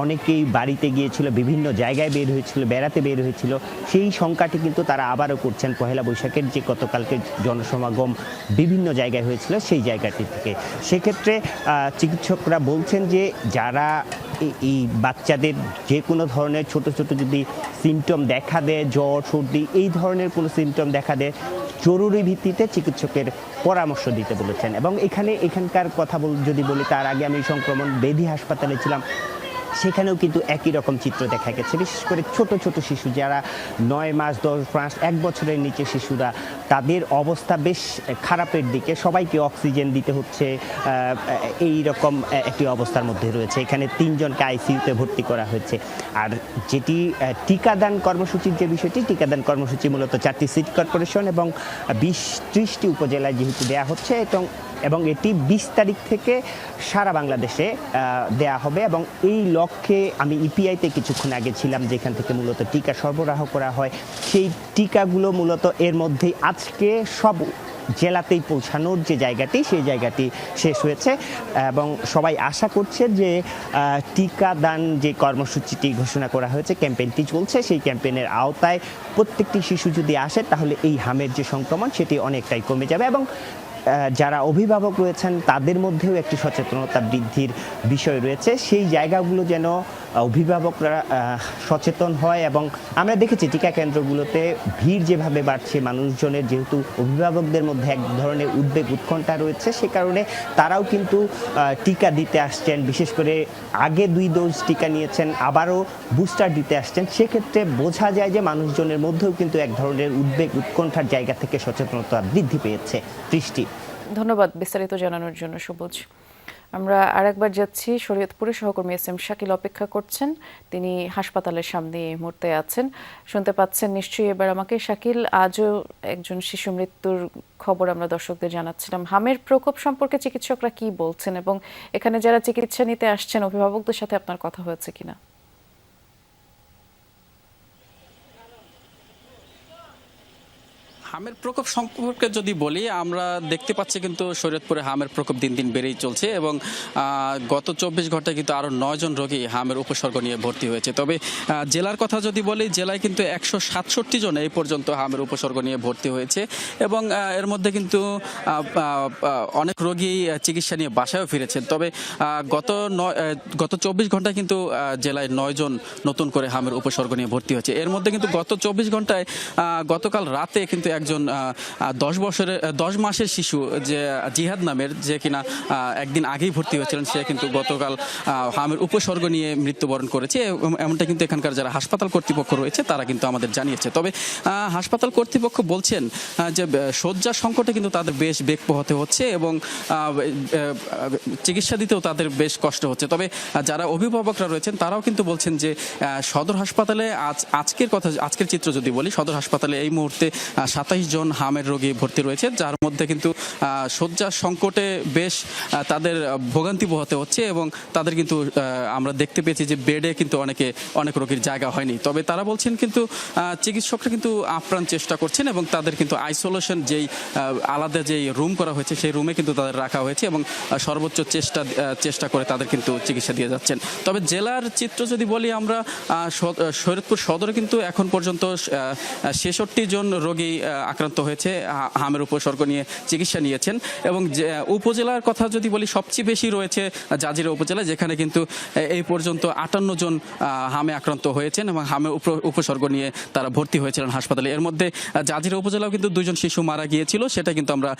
অনেকেই বাড়িতে গিয়েছিল, বিভিন্ন জায়গায় বের হয়েছিল, বেড়াতে বের হয়েছিল, সেই সংখ্যাটি কিন্তু তারা আবারও করছেন পহেলা বৈশাখের যে গতকালকে জনসমাগম বিভিন্ন জায়গায় হয়েছিল সেই জায়গাটি থেকে। সেক্ষেত্রে চিকিৎসকরা বলছেন যে যারা এই বাচ্চাদের যে কোনো ধরনের ছোট ছোট যদি সিমটম দেখা দেয়, জ্বর, সর্দি, এই ধরনের কোনো সিমটম দেখা দেয়, জরুরি ভিত্তিতে চিকিৎসকের পরামর্শ দিতে বলেছেন। এবং এখানকার কথা যদি বলি, তার আগে আমি সংক্রমণ বেদি হাসপাতালে ছিলাম, সেখানেও কিন্তু একই রকম চিত্র দেখা গেছে। বিশেষ করে ছোট ছোট শিশু যারা 9 মাস, 10 মাস, 1 বছরের নিচে শিশুরা, তাদের অবস্থা বেশ খারাপের দিকে। সবাইকে অক্সিজেন দিতে হচ্ছে, এই রকম একটি অবস্থার মধ্যে রয়েছে। এখানে 3 জনকে আইসিইউতে ভর্তি করা হয়েছে। আর যেটি টিকাদান কর্মসূচির যে বিষয়টি, টিকাদান কর্মসূচি মূলত 4টি সিটি কর্পোরেশন এবং 20-30টি উপজেলায় যেহেতু দেয়া হচ্ছে, এবং এটি 20 তারিখ থেকে সারা বাংলাদেশে দেয়া হবে। এবং এই লক্ষ্যে আমি ইপিআইতে কিছুক্ষণ আগে ছিলাম, যেখান থেকে মূলত টিকা সরবরাহ করা হয়। সেই টিকাগুলো মূলত এর মধ্যেই আজকে সব জেলাতেই পৌঁছানোর যে জায়গাটি, সেই জায়গাটি শেষ হয়েছে, এবং সবাই আশা করছে যে টিকাদান যে কর্মসূচিটি ঘোষণা করা হয়েছে, ক্যাম্পেইনটি চলছে, সেই ক্যাম্পেইনের আওতায় প্রত্যেকটি শিশু যদি আসে, তাহলে এই হামের যে সংক্রমণ সেটি অনেকটাই কমে যাবে। এবং যারা অভিভাবক রয়েছেন তাদের মধ্যেও একটি সচেতনতা বৃদ্ধির বিষয় রয়েছে। সেই জায়গাগুলো যেন অভিভাবকরা সচেতন হয়। এবং আমরা দেখেছি টিকা কেন্দ্রগুলোতে ভিড় যেভাবে বাড়ছে, মানুষজনের যেহেতু অভিভাবকদের মধ্যে এক ধরনের উদ্বেগ, উৎকণ্ঠা রয়েছে, সে কারণে তারাও কিন্তু টিকা দিতে আসছেন। বিশেষ করে আগে 2 ডোজ টিকা নিয়েছেন, আবারও বুস্টার দিতে আসছেন। সেক্ষেত্রে বোঝা যায় যে মানুষজনের মধ্যেও কিন্তু এক ধরনের উদ্বেগ, উৎকণ্ঠার জায়গা থেকে সচেতনতা বৃদ্ধি পেয়েছে। দৃষ্টি, ধন্যবাদ বিস্তারিত জানানোর জন্য সবুজ। আমরা আরেকবার যাচ্ছি শরীয়তপুরে। সহকর্মী এস এম শাকিল অপেক্ষা করছেন, তিনি হাসপাতালের সামনে এই মুহূর্তে আছেন, শুনতে পাচ্ছেন নিশ্চয়ই এবার আমাকে। শাকিল, আজও একজন শিশু মৃত্যুর খবর আমরা দর্শকদের জানাচ্ছিলাম। হামের প্রকোপ সম্পর্কে চিকিৎসকরা কি বলছেন, এবং এখানে যারা চিকিৎসা নিতে আসছেন অভিভাবকদের সাথে আপনার কথা হয়েছে কিনা? হামের প্রকোপ সম্পর্কে যদি বলি, আমরা দেখতে পাচ্ছি কিন্তু শরীয়তপুরে হামের প্রকোপ দিন দিন বেড়েই চলছে, এবং গত 24 ঘন্টায় কিন্তু আরও 9 জন রোগী হামের উপসর্গ নিয়ে ভর্তি হয়েছে। তবে জেলার কথা যদি বলি, জেলায় কিন্তু 167 জন এই পর্যন্ত হামের উপসর্গ নিয়ে ভর্তি হয়েছে, এবং এর মধ্যে কিন্তু অনেক রোগী চিকিৎসা নিয়ে বাসায়ও ফিরেছেন। তবে গত 24 ঘন্টায় কিন্তু জেলায় 9 জন নতুন করে হামের উপসর্গ নিয়ে ভর্তি হয়েছে। এর মধ্যে কিন্তু গত 24 ঘন্টায় গতকাল রাতে কিন্তু একজন 10 মাসের শিশু, যে জিহাদ নামের, যে কিনা একদিন আগেই ভর্তি হয়েছিলেন, সে কিন্তু গতকাল হামের উপসর্গ নিয়ে মৃত্যুবরণ করেছে। এমনটা কিন্তু এখানকার যারা হাসপাতাল কর্তৃপক্ষ রয়েছে তারা কিন্তু আমাদের জানিয়েছে। তবে হাসপাতাল কর্তৃপক্ষ বলছেন যে শয্যা সংকটে কিন্তু তাদের বেশ বেগ পোহাতে হচ্ছে, এবং চিকিৎসা দিতেও তাদের বেশ কষ্ট হচ্ছে। তবে যারা অভিভাবকরা রয়েছেন তারাও কিন্তু বলছেন যে সদর হাসপাতালে আজকের চিত্র যদি বলি, সদর হাসপাতালে এই মুহূর্তে 7 27 জন হামের রোগী ভর্তি রয়েছে, যার মধ্যে কিন্তু শয্যার সংকটে বেশ তাদের ভোগান্তি পোহাতে হচ্ছে এবং তাদের কিন্তু আমরা দেখতে পেয়েছি যে বেডে কিন্তু অনেক রোগীর জায়গা হয়নি। তবে তারা বলছেন কিন্তু চিকিৎসকরা কিন্তু আপ্রাণ চেষ্টা করছেন এবং তাদের কিন্তু আইসোলেশন যেই আলাদা যেই রুম করা হয়েছে সেই রুমে কিন্তু তাদের রাখা হয়েছে এবং সর্বোচ্চ চেষ্টা করে তাদের কিন্তু চিকিৎসা দিয়ে যাচ্ছেন। তবে জেলার চিত্র যদি বলি আমরা, শরীয়তপুর সদরে কিন্তু এখন পর্যন্ত 66 জন রোগী আক্রান্ত হয়েছে, হামের উপসর্গ নিয়ে চিকিৎসা নিয়েছেন। এবং উপজেলার কথা যদি বলি, সবচেয়ে বেশি রয়েছে জাজিরা উপজেলা, যেখানে কিন্তু এই পর্যন্ত 58 জন হামে আক্রান্ত হয়েছেন এবং হামের উপসর্গ নিয়ে তারা ভর্তি হয়েছিলেন হাসপাতালে। এর মধ্যে জাজিরা উপজেলাও কিন্তু 2 জন শিশু মারা গিয়েছিল, সেটা কিন্তু আমরা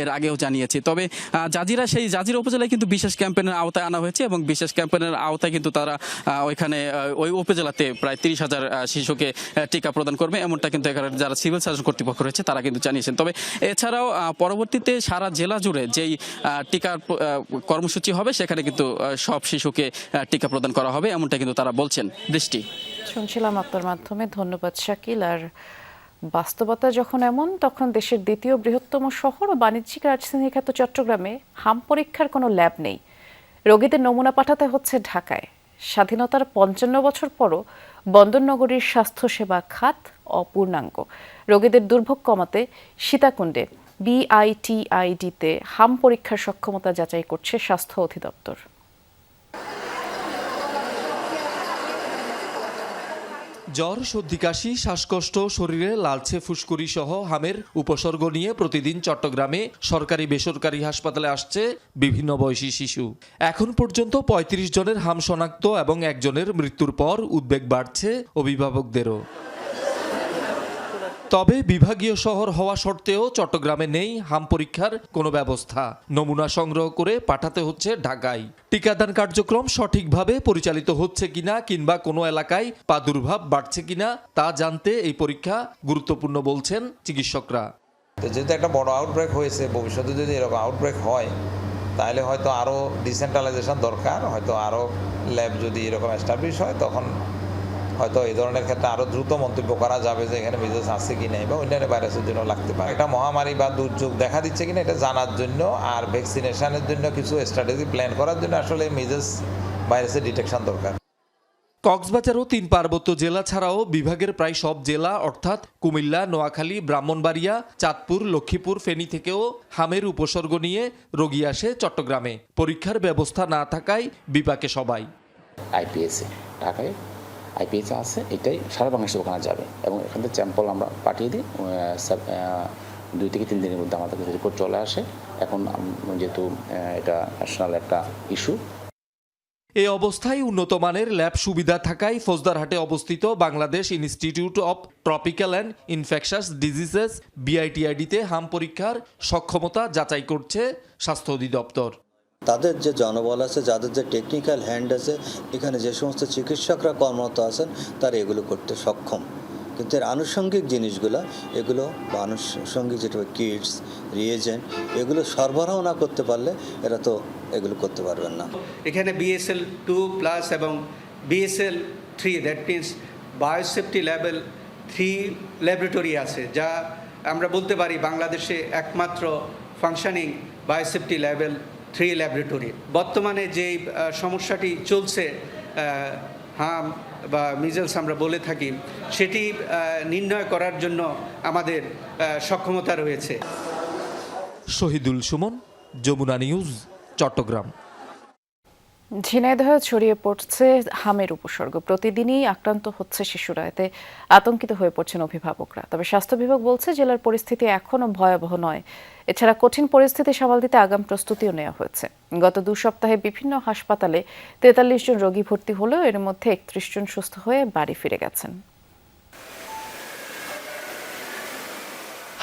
এর আগেও জানিয়েছি। তবে জাজিরা উপজেলায় কিন্তু বিশেষ ক্যাম্পেইনের আওতায় আনা হয়েছে এবং বিশেষ ক্যাম্পেইনের আওতায় কিন্তু তারা ওইখানে ওই উপজেলাতে প্রায় 30,000 শিশুকে টিকা প্রদান করবে, এমনটা কিন্তু এখানে যারা সিভিল সার্জন কর্তৃপক্ষ রয়েছে তারা কিন্তু জানিয়েছেন। তবে এছাড়াও পরবর্তীতে সারা জেলা জুড়ে যেই টিকার কর্মসূচি হবে সেখানে কিন্তু সব শিশুকে টিকা প্রদান করা হবে, এমনটা কিন্তু তারা বলছেন। দৃষ্টি শুনছিলাম আপনার মাধ্যমে, ধন্যবাদ শাকিল। আর বাস্তবতা যখন এমন, তখন দেশের দ্বিতীয় বৃহত্তম শহর ও বাণিজ্যিক রাজধানী খ্যাত চট্টগ্রামে হাম পরীক্ষার কোনো ল্যাব নেই। রোগীদের নমুনা পাঠাতে হচ্ছে ঢাকায়। স্বাধীনতার 55 বছর পরও বন্দরনগরীর স্বাস্থ্যসেবা খাত অপূর্ণাঙ্গ। রোগীদের দুর্ভোগ কমাতে সীতাকুণ্ডে BITID-তে হাম পরীক্ষার সক্ষমতা যাচাই করছে স্বাস্থ্য অধিদপ্তর। জ্বর, সর্দি, কাশি, শ্বাসকষ্ট, শরীরে লালচে ফুসকুড়ি সহ হামের উপসর্গ নিয়ে প্রতিদিন চট্টগ্রামে সরকারি বেসরকারি হাসপাতালে আসছে বিভিন্ন বয়সী শিশু। এখন পর্যন্ত 35 জনের হাম শনাক্ত এবং একজনের মৃত্যুর পর উদ্বেগ বাড়ছে অভিভাবকদেরও। তবে বিভাগীয় শহর হওয়া সত্ত্বেও চট্টগ্রামে নেই হাম পরীক্ষার কোনো ব্যবস্থা। নমুনা সংগ্রহ করে পাঠাতে হচ্ছে ঢাকায়। টিকাদান কার্যক্রম সঠিকভাবে পরিচালিত হচ্ছে কিনা কিংবা কোনো এলাকায় প্রাদুর্ভাব বাড়ছে কিনা তা জানতে এই পরীক্ষা গুরুত্বপূর্ণ বলছেন চিকিৎসকরা। যেহেতু একটা বড় আউটব্রেক হয়েছে, ভবিষ্যতে যদি এরকম আউটব্রেক হয় তাহলে হয়তো আরও ডিসেন্ট্রালাইজেশন দরকার, হয়তো আরও ল্যাব যদি এরকম এস্টাবলিশ হয় তখন হয়তো এই ধরনের ক্ষেত্রে আরও দ্রুত মন্তব্য করা যাবে যে এখানে মিজেলস আছে কি নেই বা অন্যান্য ভাইরাসের জন্য লাগতে পারে। একটা মহামারী বা দুর্যোগ দেখা দিচ্ছে কিনা এটা জানার জন্য আর ভ্যাকসিনেশনের জন্য কিছু স্ট্র্যাটেজি প্ল্যান করার জন্য আসলে মিজেলস ভাইরাসের ডিটেকশন দরকার। কক্সবাজার ও 3 পার্বত্য জেলা ছাড়াও বিভাগের প্রায় সব জেলা অর্থাৎ কুমিল্লা, নোয়াখালী, ব্রাহ্মণবাড়িয়া, চাঁদপুর, লক্ষ্মীপুর, ফেনী থেকেও হামের উপসর্গ নিয়ে রোগী আসে চট্টগ্রামে। পরীক্ষার ব্যবস্থা না থাকায় বিপাকে সবাই। আইপিএসে ঢাকায় আইপিএসে আছে, এটাই সারা বাংলাদেশে ওখানে যাবে এবং এখান থেকে স্যাম্পল আমরা পাঠিয়ে দিই। 2 থেকে 3 দিনের মধ্যে আমাদের কাছে রিপোর্ট চলে আসে। এখন যেহেতু এটা ন্যাশনাল একটা ইস্যু, এই অবস্থায় উন্নত মানের ল্যাব সুবিধা থাকায় ফৌজদারহাটে অবস্থিত Bangladesh institute of tropical and infectious diseases BITID-তে হাম পরীক্ষার সক্ষমতা যাচাই করছে স্বাস্থ্য অধিদপ্তর। তাদের যে জনবল আছে, যাদের যে টেকনিক্যাল হ্যান্ড আছে, এখানে যে সমস্ত চিকিৎসকরা কর্মরত আছেন তারা এগুলো করতে সক্ষম। কিন্তু এর আনুষঙ্গিক জিনিসগুলো, এগুলো বা আনুষঙ্গিক যেটা কিটস, রিয়েজেন্ট, এগুলো সরবরাহ না করতে পারলে এরা তো এগুলো করতে পারবেন না। এখানে BSL-2+ এবং BSL-3, that means biosafety level 3 laboratory আছে, যা আমরা বলতে পারি বাংলাদেশে একমাত্র ফাংশনিং বায়োসেফটি লেভেল 3 ল্যাবরেটরি। বর্তমানে যে সমস্যাটি চলছে হাম বা মিজেলস আমরা বলে থাকি, সেটি নির্ণয় করার জন্য আমাদের সক্ষমতা রয়েছে। শহীদুল সুমন, যমুনা নিউজ, চট্টগ্রাম। ঝিনাইদহে ছড়িয়ে পড়ছে হামের উপসর্গ। প্রতিদিনই আক্রান্ত হচ্ছে শিশুরা, এতে আতঙ্কিত হয়ে পড়ছেন অভিভাবকরা। তবে স্বাস্থ্য বিভাগ বলছে জেলার পরিস্থিতি এখনও ভয়াবহ নয়। এছাড়া কঠিন পরিস্থিতি সামাল দিতে আগাম প্রস্তুতিও নেওয়া হয়েছে। গত 2 সপ্তাহে বিভিন্ন হাসপাতালে 43 জন রোগী ভর্তি হলেও এর মধ্যে 31 জন সুস্থ হয়ে বাড়ি ফিরে গেছেন।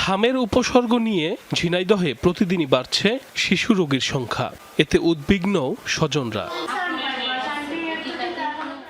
হামের উপসর্গ নিয়ে ঝিনাইদহে প্রতিদিনই বাড়ছে শিশু রোগীর সংখ্যা, এতে উদ্বিগ্ন স্বজনরা।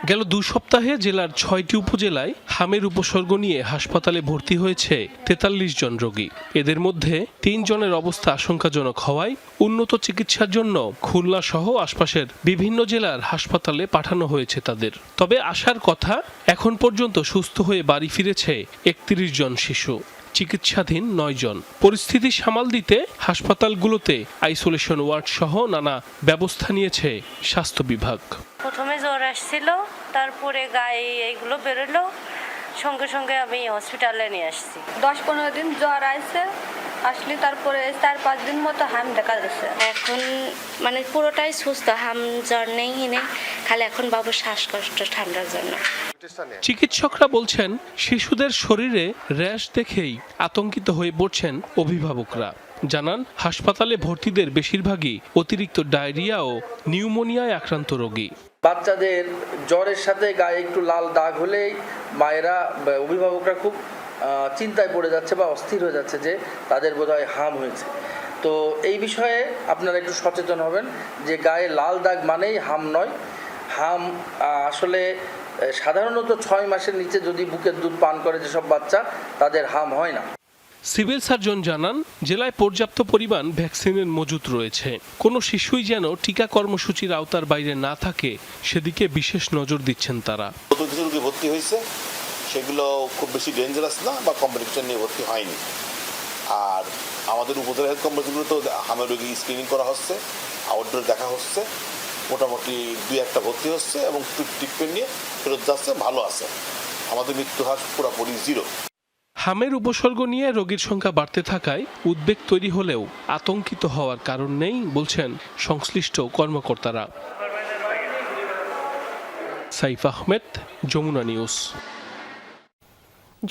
গেল 2 সপ্তাহে জেলার 6টি উপজেলায় হামের উপসর্গ নিয়ে হাসপাতালে ভর্তি হয়েছে 43 জন রোগী। এদের মধ্যে 3 জনের অবস্থা আশঙ্কাজনক হওয়ায় উন্নত চিকিৎসার জন্য খুলনা সহ আশপাশের বিভিন্ন জেলার হাসপাতালে পাঠানো হয়েছে তাদের। তবে আসার কথা, এখন পর্যন্ত সুস্থ হয়ে বাড়ি ফিরেছে 31 জন শিশু। চিকিৎসাধীন 9 জন। পরিস্থিতি সামাল দিতে হাসপাতালগুলোতে আইসোলেশন ওয়ার্ড সহ নানা ব্যবস্থা নিয়েছে স্বাস্থ্য বিভাগ। প্রথমে জ্বর আসছিল, তারপরে গায়ে এইগুলো বেরোলো, সঙ্গে সঙ্গে আমি হসপিটালে নিয়ে আসছি। 10-15 দিন জ্বর আসলে তারপরে 4-5 দিন মতো হাম দেখা যাচ্ছে। এখন মানে পুরোটাই সুস্থ, হাম জ্বর নেই, খালি এখন বাবু শ্বাসকষ্ট ঠান্ডার জন্য। চিকিৎসকরা বলছেন শিশুদের শরীরে র্যাশ দেখেই আতঙ্কিত হয়ে পড়ছেন অভিভাবকরা। জানান হাসপাতালে ভর্তিদের বেশিরভাগই অতিরিক্ত ডায়রিয়া ও নিউমোনিয়ায় আক্রান্ত রোগী। বাচ্চাদের জ্বরের সাথে গায়ে একটু লাল দাগ হলেই মায়েরা অভিভাবকরা খুব চিন্তায় পড়ে যাচ্ছে বা অস্থির হয়ে যাচ্ছে যে তাদের বোধহয় হাম হয়েছে। তো এই বিষয়ে আপনারা একটু সচেতন হবেন যে গায়ে লাল দাগ মানেই হাম নয়। হাম আসলে সাধারণত 6 মাসের নিচে যদি বুকের দুধ পান করে যেসব বাচ্চা, তাদের হাম হয় না। সিভিল সার্জন জানান জেলায় পর্যাপ্ত পরিমাণ ভ্যাকসিনের মজুত রয়েছে। কোনো শিশুই যেন টিকা কর্মসূচির আওতার বাইরে না থাকে সেদিকে বিশেষ নজর দিচ্ছেন তারা। কিছু রোগী ভর্তি হয়েছে, সেগুলো খুব বেশি ডেঞ্জারাস না বা কম্পিটিশন নিয়ে ভর্তি হয়নি। আর আমাদের উপজেলা হেলথ কমপ্লেক্সগুলো তো হামের রোগী স্ক্রিনিং করা হচ্ছে, আউটডোর দেখা হচ্ছে, মোটামুটি 2-1টা ভর্তি হচ্ছে এবং ট্রিটমেন্ট নিয়ে ফেরত যাচ্ছে, ভালো আছে। আমাদের মৃত্যু হার পুরোপুরি 0। হামের উপসর্গ নিয়ে রোগীর সংখ্যা বাড়তে থাকায় উদ্বেগ তৈরি হলেও আতঙ্কিত হওয়ার কারণ নেই বলছেন সংশ্লিষ্ট কর্মকর্তারা। সাইফ আহমেদ, যমুনা নিউজ।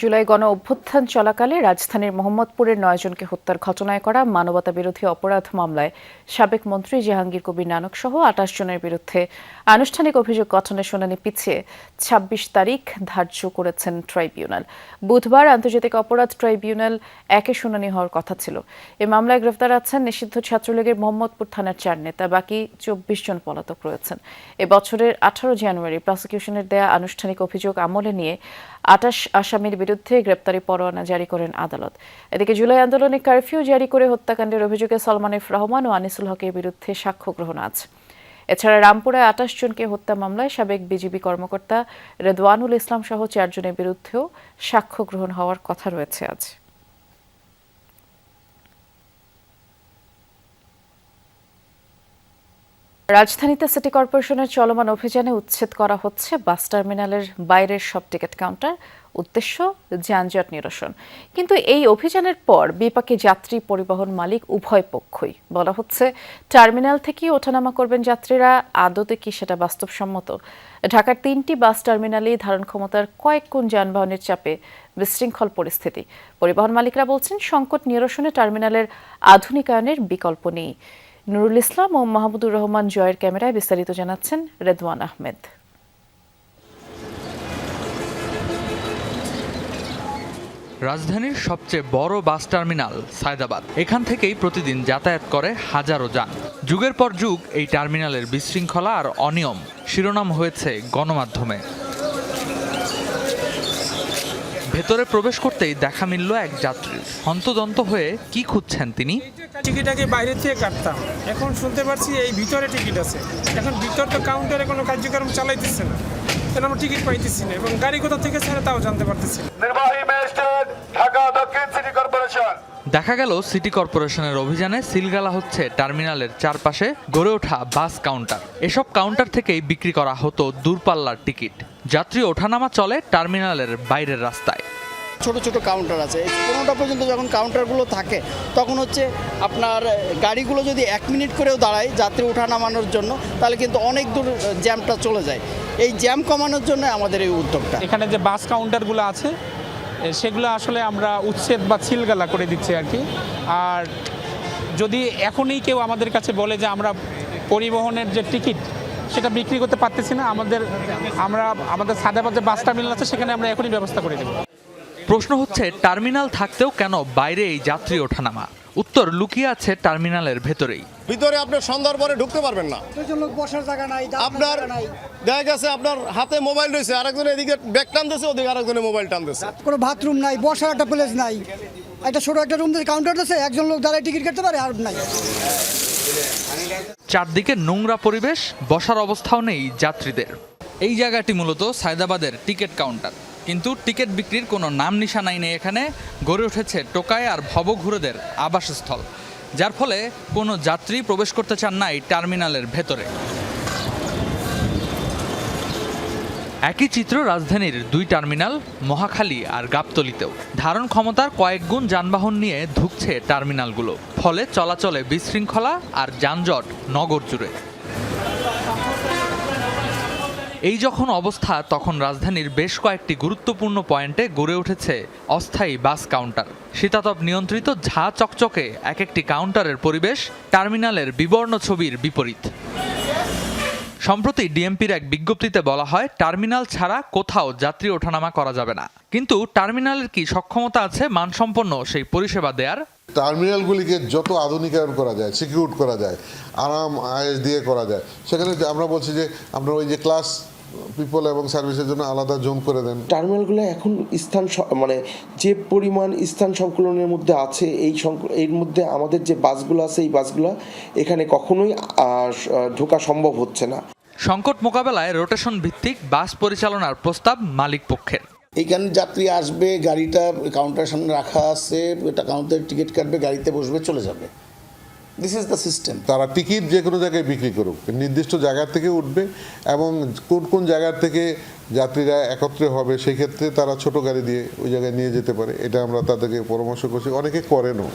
জুলাই গণ অভ্যুত্থান চলাকালে রাজধানীর মোহাম্মদপুরের 9 জনকে হত্যার ঘটনায় করা মানবতাবিরোধী অপরাধ মামলায় সাবেক মন্ত্রী জাহাঙ্গীর কবির নানক সহ 28 জনের বিরুদ্ধে আনুষ্ঠানিক অভিযোগ গঠনের শুনানি পিছিয়ে 26 তারিখ ধার্য করেছেন ট্রাইব্যুনাল। বুধবার আন্তর্জাতিক অপরাধ ট্রাইব্যুনাল 1-এ শুনানি হওয়ার কথা ছিল। এই মামলায় গ্রেফতার আছেন নিষিদ্ধ ছাত্রলীগের মোহাম্মদপুর থানার 4 নেতা, বাকি 24 জন পলাতক রয়েছেন। এবছরের 18 জানুয়ারি প্রসিকিউশনের দেয়া আনুষ্ঠানিক অভিযোগ আমলে নিয়ে 28 আসামির বিরুদ্ধে গ্রেপ্তারি পরোয়ানা জারি করেন আদালত। এদিকে জুলাই আন্দোলনে কারফিউ জারি করে হত্যাকাণ্ডের অভিযোগে সলমান এফ রহমান ও আনিসুল হকের বিরুদ্ধে সাক্ষ্য গ্রহণ আছে। এছাড়া রামপুরায় 28 জনকে হত্যা মামলায় সাবেক বিজিবি কর্মকর্তা রেদওয়ানুল ইসলাম সহ 4 জনের বিরুদ্ধেও সাক্ষ্য গ্রহণ হওয়ার কথা রয়েছে আজ। রাজধানীতে সিটি কর্পোরেশনের চলমান অভিযানে উচ্ছেদ করা হচ্ছে বাস টার্মিনালের বাইরের সব টিকিট কাউন্টার। উদ্দেশ্য যানজট নিরসন। কিন্তু এই অভিযানের পর বিপাকে যাত্রী, পরিবহন মালিক উভয় পক্ষই। বলা হচ্ছে টার্মিনাল থেকে ওঠানামা করবেন যাত্রীরা। আদতে কি সেটা বাস্তবসম্মত? ঢাকার 3টি বাস টার্মিনালেই ধারণ ক্ষমতার কয়েক গুণ যানবাহনের চাপে বিশৃঙ্খল পরিস্থিতি। পরিবহন মালিকরা বলছেন সংকট নিরসনে টার্মিনালের আধুনিকায়নের বিকল্প নেই। নুরুল ইসলাম ও মাহমুদুর রহমান জয়ের ক্যামেরায় বিস্তারিত জানাচ্ছেন রেদওয়ান আহমেদ। রাজধানীর সবচেয়ে বড় বাস টার্মিনাল সায়দাবাদ। এখান থেকেই প্রতিদিন যাতায়াত করে হাজারো যান। যুগের পর যুগ এই টার্মিনালের বিশৃঙ্খলা আর অনিয়ম শিরোনাম হয়েছে গণমাধ্যমে। ভেতরে প্রবেশ করতেই দেখা মিলল এক যাত্রীর। হন্তদন্ত হয়ে কি খুঁজছেন তিনি? টিকিট আগে বাইরে থেকে কাটতাম, এখন শুনতে পারছি এই ভিতরে টিকিট আছে। এখন ভিতর তো কাউন্টারে কোনো কার্যক্রম চালাইতেছে না, তাহলে আমরা টিকিট পাইতেছি না এবং গাড়ি কোথা থেকে ছাড়ে তাও জানতে পারতেছি না। নির্বাহী ম্যাজিস্ট্রেট, ঢাকা দক্ষিণ সিটি কর্পোরেশন। দেখা গেল সিটি কর্পোরেশনের অভিযানে সিলগালা হচ্ছে টার্মিনালের চারপাশে গড়ে ওঠা বাস কাউন্টার। এসব কাউন্টার থেকেই বিক্রি করা হতো দূরপাল্লার টিকিট। যাত্রী ওঠানামা চলে টার্মিনালের বাইরের রাস্তায়। ছোট ছোট কাউন্টার আছে, 15টা পর্যন্ত যখন কাউন্টারগুলো থাকে তখন হচ্ছে আপনার গাড়িগুলো যদি 1 মিনিট করেও দাঁড়ায় যাত্রী ওঠা নামানোর জন্য, তাহলে কিন্তু অনেক দূর জ্যামটা চলে যায়। এই জ্যাম কমানোর জন্য আমাদের এই উদ্যোগটা। এখানে যে বাস কাউন্টারগুলো আছে সেগুলো আসলে আমরা উচ্ছেদ বা সিলগালা করে দিচ্ছি আর কি। আর যদি এখনই কেউ আমাদের কাছে বলে যে আমরা পরিবহনের যে টিকিট সেটা বিক্রি করতে পারতেছি না, আমাদের সাদাবাদে বাস টার্মিনাল আছে, সেখানে আমরা এখনই ব্যবস্থা করে দেব। প্রশ্ন হচ্ছে টার্মিনাল থাকতেও কেন বাইরে এই যাত্রী ওঠানামা? উত্তর লুকিয়ে আছে টার্মিনালের ভেতরেই। ভিতরে আপনার সন্ধ্যার পরে ঢুকতে পারবেন না, বসার জায়গা নাই। আপনার দেখা গেছে আপনার হাতে মোবাইল রয়েছে, আরেকজন এদিকে ব্যাগ টানতেছে, ওদিকে আরেকজনে মোবাইল টানতেছে। কোনো বাথরুম নাই, বসার একটা প্লেস নাই। একটা ছোট একটা রুম থেকে কাউন্টার আছে, একজন লোক দাঁড়ায় টিকিট কাটতে পারে, আর নাই। চারদিকে নোংরা পরিবেশ, বসার অবস্থাও নেই যাত্রীদের। এই জায়গাটি মূলত সায়দাবাদের টিকিট কাউন্টার। কিন্তু টিকিট বিক্রির কোনো নাম নিশানাই নেই এখানে। গড়ে উঠেছে টোকাই আর ভবঘুরেদের আবাসস্থল, যার ফলে কোনো যাত্রী প্রবেশ করতে চান না এই টার্মিনালের ভেতরে। একই চিত্র রাজধানীর 2 টার্মিনাল মহাখালী আর গাবতলীতেও। ধারণ ক্ষমতার কয়েক গুণ যানবাহন নিয়ে ধুঁকছে টার্মিনালগুলো, ফলে চলাচলে বিশৃঙ্খলা আর যানজট নগর জুড়ে। এই যখন অবস্থা, তখন রাজধানীর বেশ কয়েকটি গুরুত্বপূর্ণ পয়েন্টে গড়ে উঠেছে অস্থায়ী বাস কাউন্টার। শীতাতপ নিয়ন্ত্রিত ঝা চকচকে এক একটি কাউন্টারের পরিবেশ টার্মিনালের বিবর্ণ ছবির বিপরীত। সম্প্রতি ডিএমপির এক বিজ্ঞপ্তিতে বলা হয়, টার্মিনাল ছাড়া কোথাও যাত্রী ওঠানামা করা যাবে না। কিন্তু টার্মিনালের কি সক্ষমতা আছে মানসম্পন্ন সেই পরিষেবা দেওয়ার? টার্মিনালগুলিকে যত আধুনিকায়ন করা যায়, সিকিউর করা যায়, আরাম আয়েস দিয়ে করা যায়, সেখানে আমরা বলছি যে আমরা ওই যে ক্লাস পিপল এবং সার্ভিসের জন্য আলাদা জোন করে দেন। টার্মিনালগুলো এখন স্থান মানে যে পরিমাণ স্থান সংকুলনের মধ্যে আছে, এর মধ্যে আমাদের যে বাসগুলো আছে, এই বাসগুলো এখানে কখনোই ঢোকা সম্ভব হচ্ছে না। সংকট মোকাবেলায় রোটেশন ভিত্তিক বাস পরিচালনার প্রস্তাব মালিক পক্ষের। এইখানে যাত্রী আসবে, গাড়িটা কাউন্টারের সামনে রাখা আছে, এটা কাউন্টারে টিকিট কাটবে, গাড়িতে বসবে, চলে যাবে। This is the system. তারা টিকিট যে কোনো জায়গায় বিক্রি করুক, নির্দিষ্ট জায়গা থেকে উঠবে এবং কোন কোন জায়গার থেকে যাত্রীরা একত্রে হবে, সেই ক্ষেত্রে তারা ছোট গাড়ি দিয়ে ওই জায়গায় নিয়ে যেতে পারে। এটা আমরা তাদেরকে পরামর্শ করছি, অনেকে করেনও।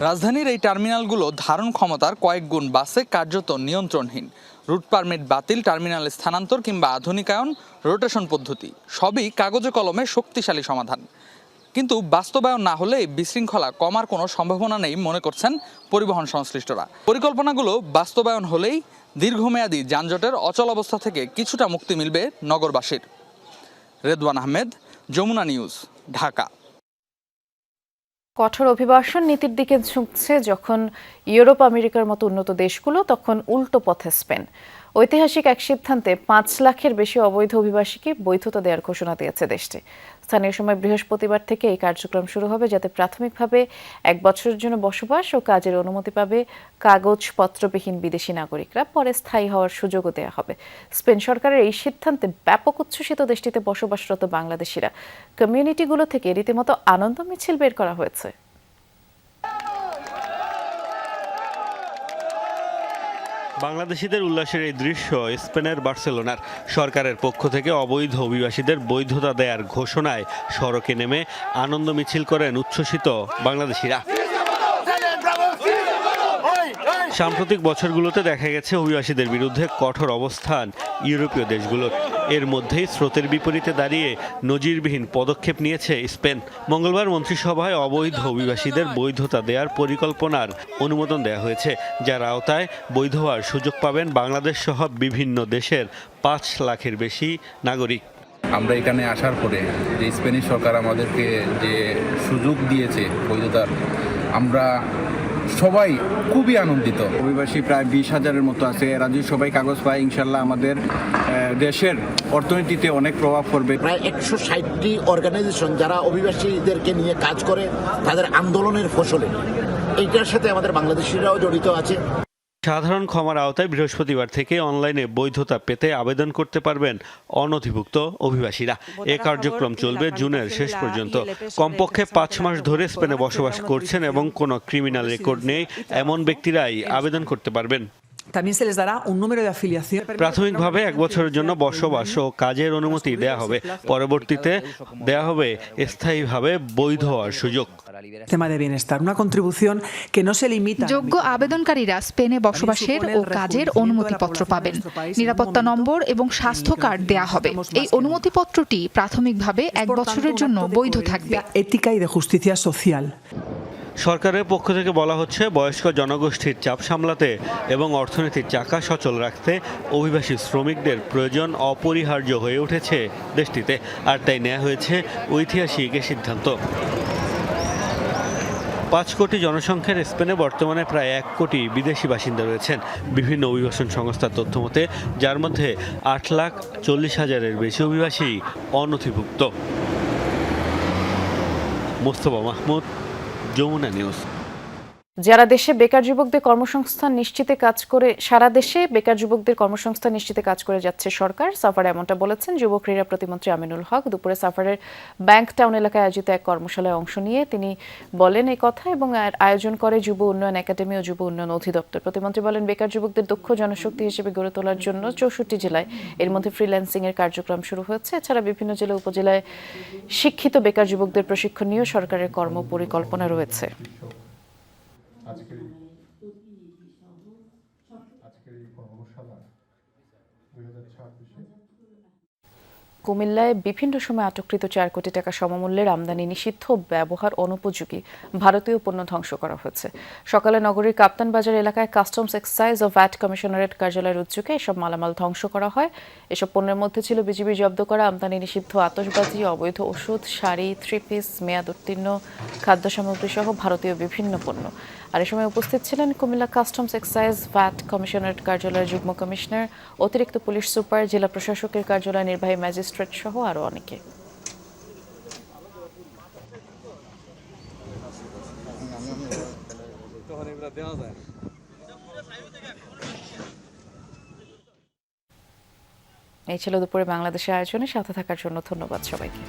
রাজধানীর এই টার্মিনালগুলো ধারণ ক্ষমতার কয়েক গুণ বাসে কার্যত নিয়ন্ত্রণহীন। রুট পারমিট বাতিল, টার্মিনাল স্থানান্তর কিংবা আধুনিকায়ন, রোটেশন পদ্ধতি সবই কাগজে কলমে শক্তিশালী সমাধান। কিন্তু বাস্তবায়ন না হলে বিশৃঙ্খলা কমার কোনো সম্ভাবনা নেই মনে করছেন পরিবহন সংশ্লিষ্টরা। পরিকল্পনাগুলো বাস্তবায়ন হলেই দীর্ঘমেয়াদী যানজটের অচল অবস্থা থেকে কিছুটা মুক্তি মিলবে নগরবাসীর। রেদওয়ান আহমেদ, যমুনা নিউজ, ঢাকা। কঠোর অভিবাসন নীতির দিকে ঝুঁকছে যখন ইউরোপ আমেরিকার মতো উন্নত দেশগুলো, তখন উল্টো পথে স্পেন। ঐতিহাসিক এক সিদ্ধান্তে 5 লাখের বেশি অবৈধ অভিবাসীকে বৈধতা দেওয়ার ঘোষণা দিয়েছে দেশটি। স্থানীয় সময় বৃহস্পতিবার থেকে এই কার্যক্রম শুরু হবে, যাতে প্রাথমিকভাবে 1 বছরের জন্য বসবাস ও কাজের অনুমতি পাবে কাগজপত্রবিহীন বিদেশি নাগরিকরা। পরে স্থায়ী হওয়ার সুযোগও দেওয়া হবে। স্পেন সরকারের এই সিদ্ধান্তে ব্যাপক উচ্ছ্বসিত দেশটিতে বসবাসরত বাংলাদেশিরা। কমিউনিটিগুলো থেকে রীতিমতো আনন্দ মিছিল বের করা হয়েছে। বাংলাদেশিদের উল্লাসের এই দৃশ্য স্পেনের বার্সেলোনার। সরকারের পক্ষ থেকে অবৈধ অভিবাসীদের বৈধতা দেওয়ার ঘোষণায় সড়কে নেমে আনন্দ মিছিল করেন উচ্ছ্বসিত বাংলাদেশিরা। সাম্প্রতিক বছরগুলোতে দেখা গেছে অভিবাসীদের বিরুদ্ধে কঠোর অবস্থান ইউরোপীয় দেশগুলোর। এর মধ্যেই স্রোতের বিপরীতে দাঁড়িয়ে নজিরবিহীন পদক্ষেপ নিয়েছে স্পেন। মঙ্গলবার মন্ত্রিসভায় অবৈধ অভিবাসীদের বৈধতা দেওয়ার পরিকল্পনার অনুমোদন দেওয়া হয়েছে, যার আওতায় বৈধ হওয়ার সুযোগ পাবেন বাংলাদেশ সহ বিভিন্ন দেশের 5 লাখের বেশি নাগরিক। আমরা এখানে আসার পরে যে স্পেনিশ সরকার আমাদেরকে যে সুযোগ দিয়েছে বৈধতার, আমরা সবাই খুবই আনন্দিত। অভিবাসী প্রায় 20,000-এর মতো আছে। এরা যদি সবাই কাগজ পায়, ইনশাল্লাহ আমাদের দেশের অর্থনীতিতে অনেক প্রভাব পড়বে। প্রায় 160টি অর্গানাইজেশন যারা অভিবাসীদেরকে নিয়ে কাজ করে, তাদের আন্দোলনের ফসলে এইটার সাথে আমাদের বাংলাদেশিরাও জড়িত আছে। সাধারণ ক্ষমার আওতায় বৃহস্পতিবার থেকে অনলাইনে বৈধতা পেতে আবেদন করতে পারবেন অনধিভুক্ত অভিবাসীরা। এ কার্যক্রম চলবে জুনের শেষ পর্যন্ত। কমপক্ষে 5 মাস ধরে স্পেনে বসবাস করছেন এবং কোনো ক্রিমিনাল রেকর্ড নেই এমন ব্যক্তিরাই আবেদন করতে পারবেন। প্রাথমিকভাবে 1 বছরের জন্য বসবাস ও কাজের অনুমতি দেয়া হবে। পরবর্তীতে দেয়া হবে স্থায়ীভাবে বৈধ হওয়ার সুযোগ। যোগ্য আবেদনকারীরা স্পেনে বসবাসের ও কাজের অনুমতিপত্র পাবেন। নিরাপত্তা নম্বর এবং স্বাস্থ্য কার্ড দেয়া হবে। এই অনুমতিপত্রটি প্রাথমিকভাবে 1 বছরের জন্য বৈধ থাকবে। সরকারের পক্ষ থেকে বলা হচ্ছে, বয়স্ক জনগোষ্ঠীর চাপ সামলাতে এবং অর্থনীতির চাকা সচল রাখতে অভিবাসী শ্রমিকদের প্রয়োজন অপরিহার্য হয়ে উঠেছে দেশটিতে। আর তাই নেওয়া হয়েছে ঐতিহাসিক এ সিদ্ধান্ত। 5 কোটি জনসংখ্যার স্পেনে বর্তমানে প্রায় 1 কোটি বিদেশি বাসিন্দা রয়েছেন বিভিন্ন অভিবাসন সংস্থার তথ্য মতে, যার মধ্যে 8,40,000-এর বেশি অভিবাসী অনথিভুক্ত। মোস্তফা মাহমুদ, যমুনা নিউজ। যারা দেশে বেকার যুবকদের কর্মসংস্থান নিশ্চিতে কাজ করে সারা দেশে বেকার যুবকদের কর্মসংস্থান নিশ্চিতে কাজ করে যাচ্ছে সরকার। সাফারে এমনটা বলেছেন যুব ক্রীড়া প্রতিমন্ত্রী আমিনুল হক। দুপুরে সাফারের ব্যাংক টাউন এলাকায় আয়োজিত এক কর্মশালায় অংশ নিয়ে তিনি বলেন এই কথা এবং আয়োজন করে যুব উন্নয়ন একাডেমি ও যুব উন্নয়ন অধিদপ্তর। প্রতিমন্ত্রী বলেন বেকার যুবকদের দক্ষ জনশক্তি হিসেবে গড়ে তোলার জন্য 64 জেলায় এর মধ্যে ফ্রিল্যান্সিং এর কার্যক্রম শুরু হয়েছে। এছাড়া বিভিন্ন জেলা উপজেলায় শিক্ষিত বেকার যুবকদের প্রশিক্ষণ নিয়েও সরকারের কর্মপরিকল্পনা রয়েছে। কুমিল্লায় বিভিন্ন সময় আটককৃত 4 কোটি টাকা সমমূল্যের আমদানি নিষিদ্ধ ব্যবহার অনুপযোগী ভারতীয় পণ্য ধ্বংস করা হয়েছে। সকালে নগরীর কাপ্তান বাজার এলাকায় কাস্টমস এক্সাইজ ও ভ্যাট কমিশনারেট কার্যালয়ের উদ্যোগে এসব মালামাল ধ্বংস করা হয়। এসব পণ্যের মধ্যে ছিল বিজিবি জব্দ করা আমদানি নিষিদ্ধ আতশবাজি, অবৈধ ওষুধ, শাড়ি, 3 পিস, মেয়াদ উত্তীর্ণ খাদ্য সামগ্রী সহ ভারতীয় বিভিন্ন পণ্য। আর এ সময় উপস্থিত ছিলেন Comilla customs excise VAT commissionerate কার্যালয়ের যুগ্ম কমিশনার, অতিরিক্ত পুলিশ সুপার, জেলা প্রশাসকের কার্যালয় নির্বাহী ম্যাজিস্ট্রেট সহ আরও অনেকে। এই ছিল দুপুরে বাংলাদেশের আয়োজনে। সাথে থাকার জন্য ধন্যবাদ সবাইকে।